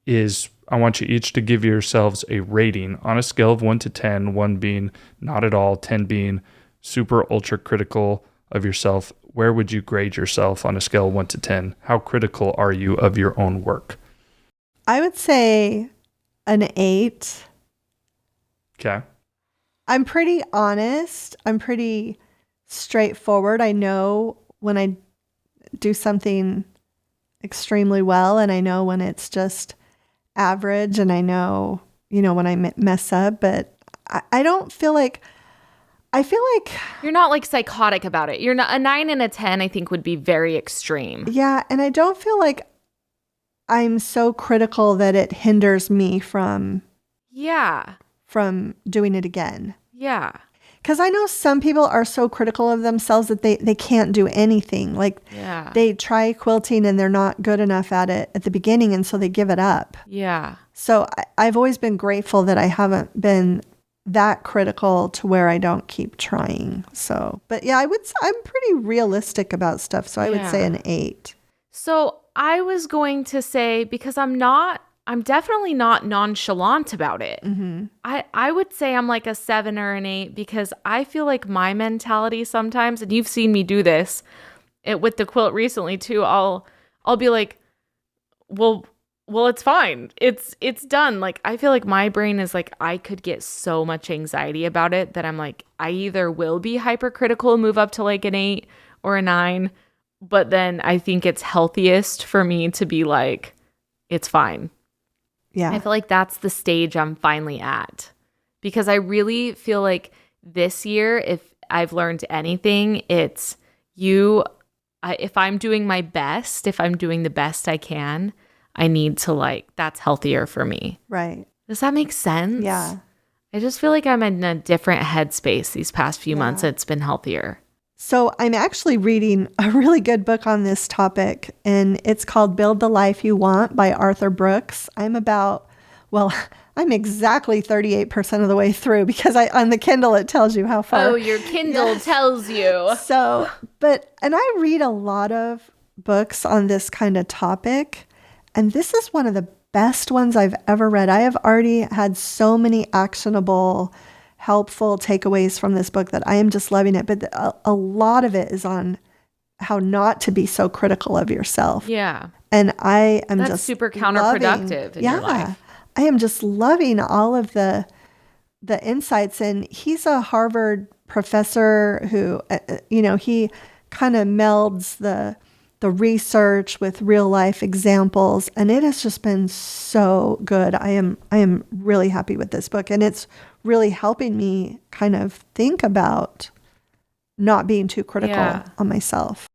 [SPEAKER 3] is, I want you each to give yourselves a rating on a scale of 1 to 10, 1 being not at all, 10 being super ultra critical of yourself. Where would you grade yourself on a scale of 1 to 10? How critical are you of your own work?
[SPEAKER 1] I would say an 8.
[SPEAKER 3] Okay.
[SPEAKER 1] I'm pretty honest. I'm pretty straightforward. I know when I do something extremely well, and I know when it's just average, and I know, when I mess up, but I don't feel like, I feel like
[SPEAKER 2] you're not like psychotic about it. You're not. A 9 and a 10, I think, would be very extreme.
[SPEAKER 1] Yeah. And I don't feel like I'm so critical that it hinders me from doing it again.
[SPEAKER 2] Yeah.
[SPEAKER 1] Because I know some people are so critical of themselves that they can't do anything. Like they try quilting and they're not good enough at it at the beginning, and so they give it up.
[SPEAKER 2] Yeah.
[SPEAKER 1] So I've always been grateful that I haven't been that critical to where I don't keep trying. So, but yeah, I'm pretty realistic about stuff. So I would say an 8.
[SPEAKER 2] So I was going to say, because I'm definitely not nonchalant about it. Mm-hmm. I would say I'm like a 7 or an 8, because I feel like my mentality sometimes, and you've seen me do this with the quilt recently too, I'll be like, well, it's fine. It's done. Like, I feel like my brain is like, I could get so much anxiety about it that I'm like, I either will be hypercritical and move up to like an 8 or a 9, but then I think it's healthiest for me to be like, it's fine.
[SPEAKER 1] Yeah.
[SPEAKER 2] I feel like that's the stage I'm finally at, because I really feel like this year, if I've learned anything, it's if I'm doing my best, if I'm doing the best I can, I need to that's healthier for me.
[SPEAKER 1] Right.
[SPEAKER 2] Does that make sense?
[SPEAKER 1] Yeah.
[SPEAKER 2] I just feel like I'm in a different headspace these past few months. It's been healthier.
[SPEAKER 1] So I'm actually reading a really good book on this topic, and it's called Build the Life You Want by Arthur Brooks. I'm exactly 38% of the way through because on the Kindle, it tells you how far.
[SPEAKER 2] Oh, your Kindle tells you.
[SPEAKER 1] So, and I read a lot of books on this kind of topic, and this is one of the best ones I've ever read. I have already had so many actionable, helpful takeaways from this book that I am just loving it. But a lot of it is on how not to be so critical of yourself.
[SPEAKER 2] Yeah.
[SPEAKER 1] And I am
[SPEAKER 2] That's
[SPEAKER 1] just
[SPEAKER 2] super counterproductive in your life.
[SPEAKER 1] I am just loving all of the insights. And he's a Harvard professor who, he kind of melds the research with real life examples. And it has just been so good. I am really happy with this book. And it's really helping me kind of think about not being too critical on myself.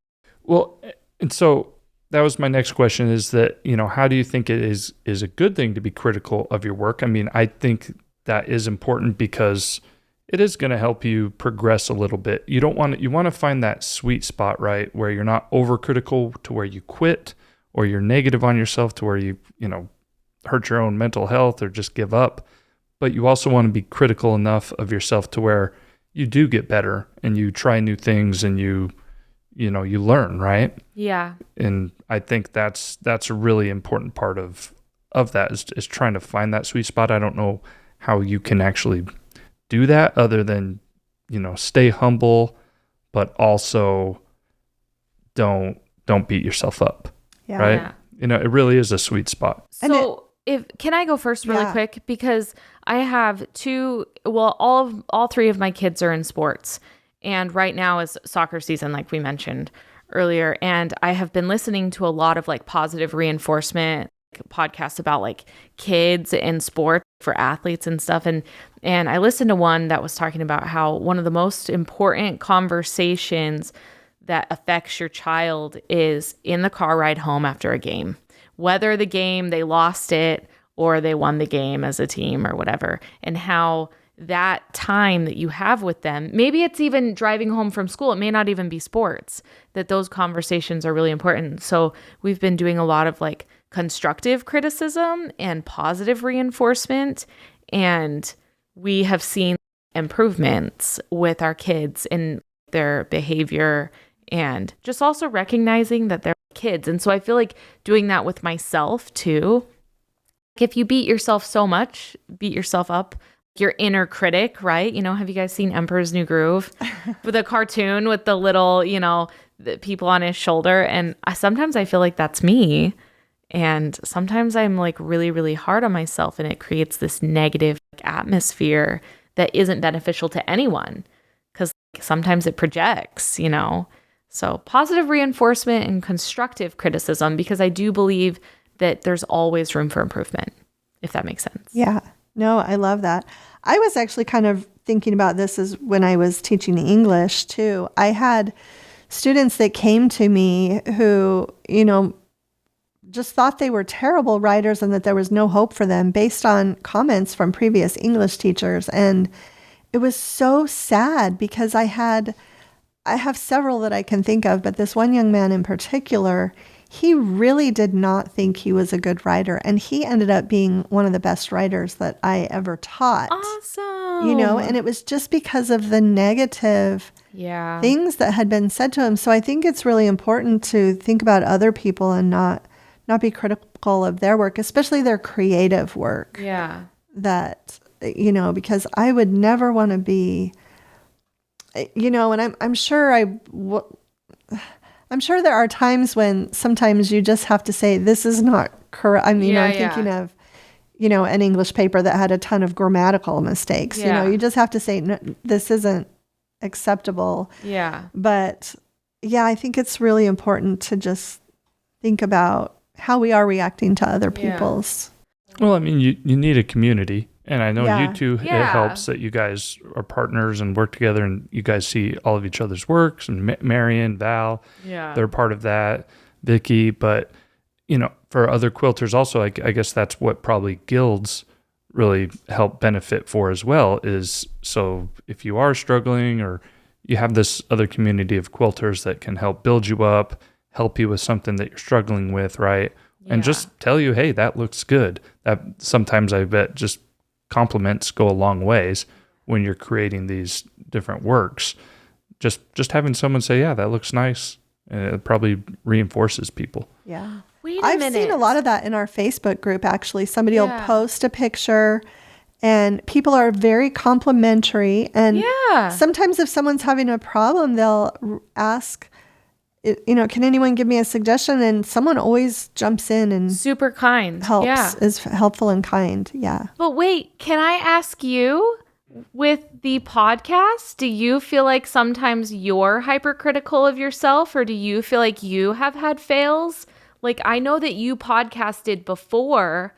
[SPEAKER 3] Well, and so that was my next question, is that, how do you think it is a good thing to be critical of your work? I mean, I think that is important because it is going to help you progress a little bit. You want to find that sweet spot, right? Where you're not overcritical to where you quit, or you're negative on yourself to where you hurt your own mental health or just give up. But you also want to be critical enough of yourself to where you do get better and you try new things and you learn, right?
[SPEAKER 2] Yeah.
[SPEAKER 3] And I think that's a really important part of that is trying to find that sweet spot. I don't know how you can actually do that other than, stay humble, but also don't beat yourself up.
[SPEAKER 1] Yeah.
[SPEAKER 3] Right?
[SPEAKER 2] Yeah.
[SPEAKER 3] It really is a sweet spot.
[SPEAKER 2] So can I go first really quick? Because I have all three of my kids are in sports. And right now is soccer season, like we mentioned earlier. And I have been listening to a lot of like positive reinforcement podcasts about like kids and sports for athletes and stuff. And I listened to one that was talking about how one of the most important conversations that affects your child is in the car ride home after a game, whether the game they lost it or they won the game as a team or whatever, and how that time that you have with them, maybe it's even driving home from school, it may not even be sports, that those conversations are really important. So we've been doing a lot of like constructive criticism and positive reinforcement, and we have seen improvements with our kids in their behavior and just also recognizing that they're kids. And so I feel like doing that with myself too. If you beat yourself up, your inner critic, right? Have you guys seen Emperor's New Groove with a cartoon with the little, the people on his shoulder? And sometimes I feel like that's me. And sometimes I'm like really, really hard on myself, and it creates this negative atmosphere that isn't beneficial to anyone because sometimes it projects, So positive reinforcement and constructive criticism, because I do believe that there's always room for improvement, if that makes sense.
[SPEAKER 1] Yeah. No, I love that. I was actually kind of thinking about this as when I was teaching English too. I had students that came to me who, just thought they were terrible writers and that there was no hope for them based on comments from previous English teachers. And it was so sad because I have several that I can think of, but this one young man in particular, he really did not think he was a good writer. And he ended up being one of the best writers that I ever taught.
[SPEAKER 2] Awesome.
[SPEAKER 1] And it was just because of the negative things that had been said to him. So I think it's really important to think about other people and not be critical of their work, especially their creative work.
[SPEAKER 2] Yeah.
[SPEAKER 1] That, because I would never want to be, and I'm sure I'm sure there are times when sometimes you just have to say, this is not correct. I mean, I'm thinking of, an English paper that had a ton of grammatical mistakes.
[SPEAKER 2] Yeah.
[SPEAKER 1] You just have to say, no, this isn't acceptable.
[SPEAKER 2] Yeah.
[SPEAKER 1] But I think it's really important to just think about how we are reacting to other people's.
[SPEAKER 3] Well, I mean, you need a community. And I know you two, it
[SPEAKER 2] Yeah.
[SPEAKER 3] helps that you guys are partners and work together and you guys see all of each other's works. And Marion, Val, they're part of that, Vicky. But, for other quilters also, I guess that's what probably guilds really help benefit for as well is, so if you are struggling or you have this other community of quilters that can help build you up, help you with something that you're struggling with, right? And just tell you, hey, that looks good. That sometimes I bet just compliments go a long ways when you're creating these different works. Just having someone say, yeah, that looks nice, it probably reinforces people.
[SPEAKER 1] Yeah.
[SPEAKER 2] Wait a
[SPEAKER 1] I've
[SPEAKER 2] minute.
[SPEAKER 1] seen a lot of that in our Facebook group, actually. Somebody will post a picture and people are very complimentary. And sometimes if someone's having a problem, they'll ask, can anyone give me a suggestion? And someone always jumps in and
[SPEAKER 2] super kind.
[SPEAKER 1] Helps, is helpful and kind. Yeah.
[SPEAKER 2] But wait, can I ask you, with the podcast, do you feel like sometimes you're hypercritical of yourself, or do you feel like you have had fails? Like, I know that you podcasted before.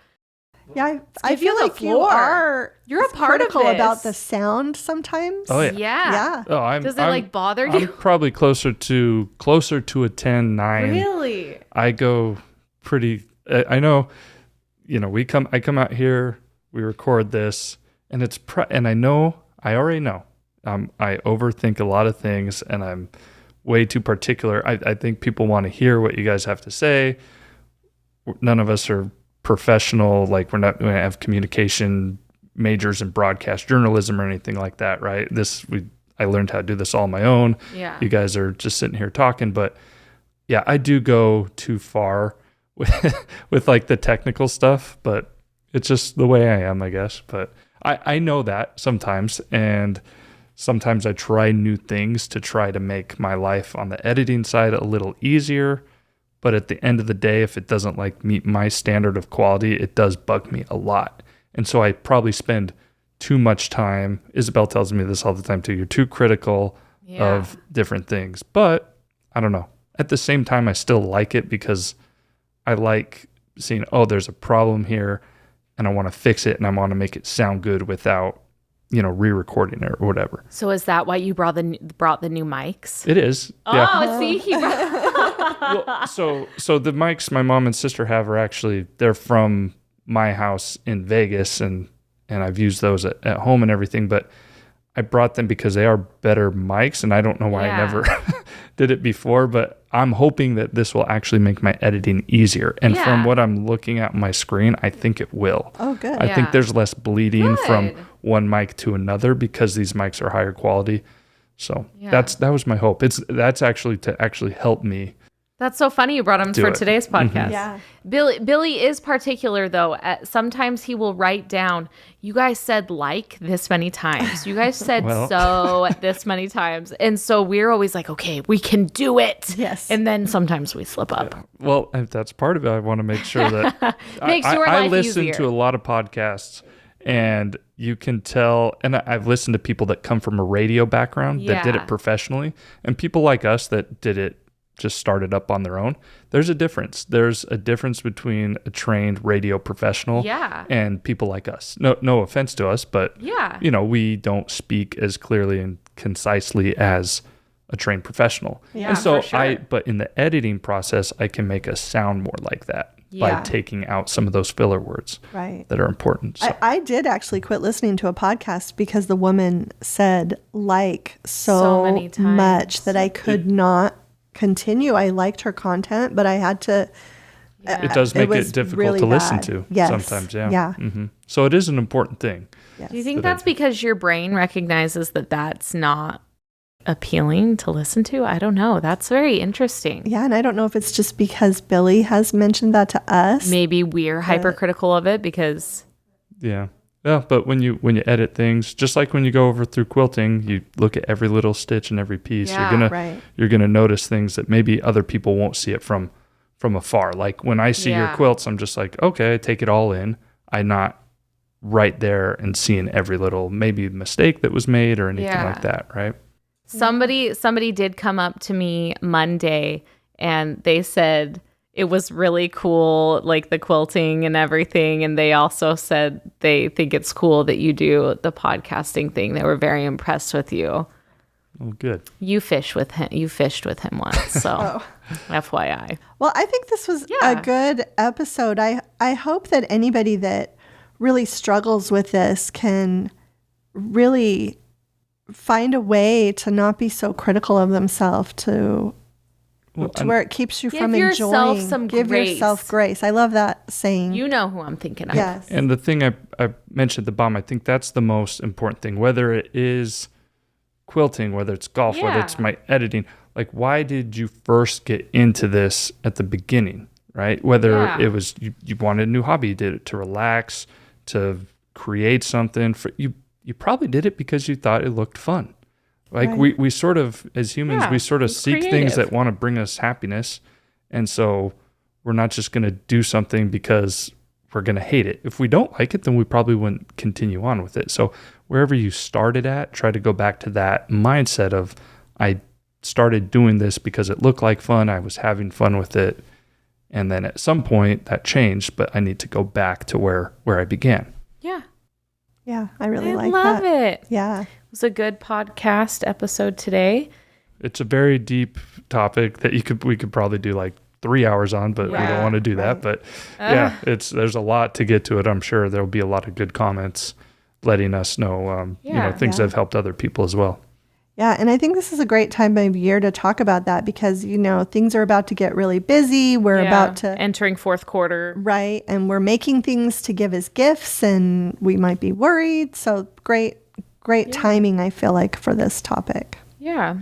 [SPEAKER 1] Yeah, I feel like you're a part critical
[SPEAKER 2] of this.
[SPEAKER 1] About the sound sometimes.
[SPEAKER 3] Oh,
[SPEAKER 2] yeah.
[SPEAKER 3] Oh,
[SPEAKER 2] does it bother you?
[SPEAKER 3] I'm probably closer to a 10, 9.
[SPEAKER 2] Really?
[SPEAKER 3] I go pretty. I know. I come out here. We record this, and and I already know. I overthink a lot of things, and I'm way too particular. I think people want to hear what you guys have to say. None of us are professional, like we're not going to have communication majors in broadcast journalism or anything like that, right? I learned how to do this all on my own.
[SPEAKER 2] Yeah.
[SPEAKER 3] You guys are just sitting here talking, but yeah, I do go too far with like the technical stuff, but it's just the way I am, I guess. But I know that sometimes, and sometimes I try new things to try to make my life on the editing side a little easier. But at the end of the day, if it doesn't meet my standard of quality, it does bug me a lot. And so I probably spend too much time. Isabel tells me this all the time too. You're too critical of different things. But I don't know. At the same time, I still like it because I like seeing, there's a problem here and I want to fix it and I want to make it sound good without, re-recording it or whatever.
[SPEAKER 2] So is that why you brought the new mics?
[SPEAKER 3] It is.
[SPEAKER 2] Oh, see,
[SPEAKER 3] well, so the mics my mom and sister have they're from my house in Vegas, and I've used those at home and everything, but I brought them because they are better mics, and I don't know why I never did it before, but I'm hoping that this will actually make my editing easier. And from what I'm looking at on my screen, I think it will.
[SPEAKER 1] Oh, good.
[SPEAKER 3] I think there's less bleeding from one mic to another because these mics are higher quality. So that was my hope. That's actually to help me.
[SPEAKER 2] That's so funny you brought him for today's podcast.
[SPEAKER 1] Yeah.
[SPEAKER 2] Billy is particular, though. Sometimes he will write down, you guys said this many times. You guys said this many times. And so we're always like, okay, we can do it.
[SPEAKER 1] Yes.
[SPEAKER 2] And then sometimes we slip up.
[SPEAKER 3] Yeah. Well, that's part of it. I want to make sure that
[SPEAKER 2] makes your life
[SPEAKER 3] I listen
[SPEAKER 2] easier.
[SPEAKER 3] to a lot of podcasts, and you can tell, and I've listened to people that come from a radio background that did it professionally, and people like us that did it just started up on their own. There's a difference. There's a difference between a trained radio professional and people like us. No offense to us, but we don't speak as clearly and concisely as a trained professional.
[SPEAKER 2] Yeah,
[SPEAKER 3] and so
[SPEAKER 2] for sure.
[SPEAKER 3] but in the editing process, I can make us sound more like that by taking out some of those filler words that are important. So.
[SPEAKER 1] I did actually quit listening to a podcast because the woman said so
[SPEAKER 2] many times.
[SPEAKER 1] much that I could not continue. I liked her content, but I had to.
[SPEAKER 3] It does make it difficult
[SPEAKER 1] really
[SPEAKER 3] to listen
[SPEAKER 1] bad.
[SPEAKER 3] to sometimes.
[SPEAKER 1] Yeah.
[SPEAKER 3] Mm-hmm. So it is an important thing.
[SPEAKER 1] Yes.
[SPEAKER 2] Do you think that's because your brain recognizes that that's not appealing to listen to? I don't know. That's very interesting.
[SPEAKER 1] Yeah, and I don't know if it's just because Billy has mentioned that to us.
[SPEAKER 2] Maybe we're hypercritical of it because.
[SPEAKER 3] Yeah. Yeah, but when you edit things, just like when you go over through quilting, you look at every little stitch and every piece. You're gonna notice things that maybe other people won't see it from afar. Like when I see your quilts, I'm just like, okay, I take it all in. I'm not right there and seeing every little maybe mistake that was made or anything like that, right?
[SPEAKER 2] Somebody did come up to me Monday and they said it was really cool, like the quilting and everything. And they also said they think it's cool that you do the podcasting thing. They were very impressed with you.
[SPEAKER 3] Oh, good.
[SPEAKER 2] You fished with him once, so FYI.
[SPEAKER 1] Well, I think this was a good episode. I hope that anybody that really struggles with this can really find a way to not be so critical of themselves to where it keeps you from
[SPEAKER 2] yourself
[SPEAKER 1] enjoying.
[SPEAKER 2] some
[SPEAKER 1] Give
[SPEAKER 2] grace.
[SPEAKER 1] yourself grace. I love that saying.
[SPEAKER 2] You know who I'm thinking of.
[SPEAKER 1] Yes.
[SPEAKER 3] And the thing I mentioned at the bottom, I think that's the most important thing, whether it is quilting, whether it's golf, whether it's my editing. Like, why did you first get into this at the beginning, right? Whether it was you wanted a new hobby, you did it to relax, to create something. You probably did it because you thought it looked fun. Like we sort of, as humans, we sort of seek things that want to bring us happiness. And so we're not just going to do something because we're going to hate it. If we don't like it, then we probably wouldn't continue on with it. So wherever you started at, try to go back to that mindset of, I started doing this because it looked like fun. I was having fun with it. And then at some point that changed, but I need to go back to where I began.
[SPEAKER 2] Yeah.
[SPEAKER 1] Yeah, I really like
[SPEAKER 2] that. I love it.
[SPEAKER 1] Yeah.
[SPEAKER 2] It was a good podcast episode today.
[SPEAKER 3] It's a very deep topic that we could probably do like 3 hours on, but we don't want to do that. But there's a lot to get to it. I'm sure there'll be a lot of good comments letting us know, things that have helped other people as well.
[SPEAKER 1] Yeah. And I think this is a great time of year to talk about that because, things are about to get really busy. We're about to
[SPEAKER 2] entering fourth quarter.
[SPEAKER 1] Right. And we're making things to give as gifts and we might be worried. So great timing, I feel like, for this topic.
[SPEAKER 2] Yeah.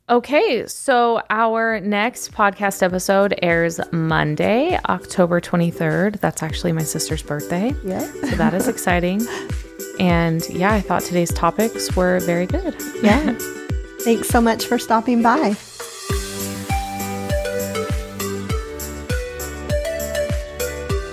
[SPEAKER 2] Okay. So our next podcast episode airs Monday, October 23rd. That's actually my sister's birthday.
[SPEAKER 1] Yeah.
[SPEAKER 2] So that is exciting. And I thought today's topics were very good.
[SPEAKER 1] Yeah. Thanks so much for stopping by.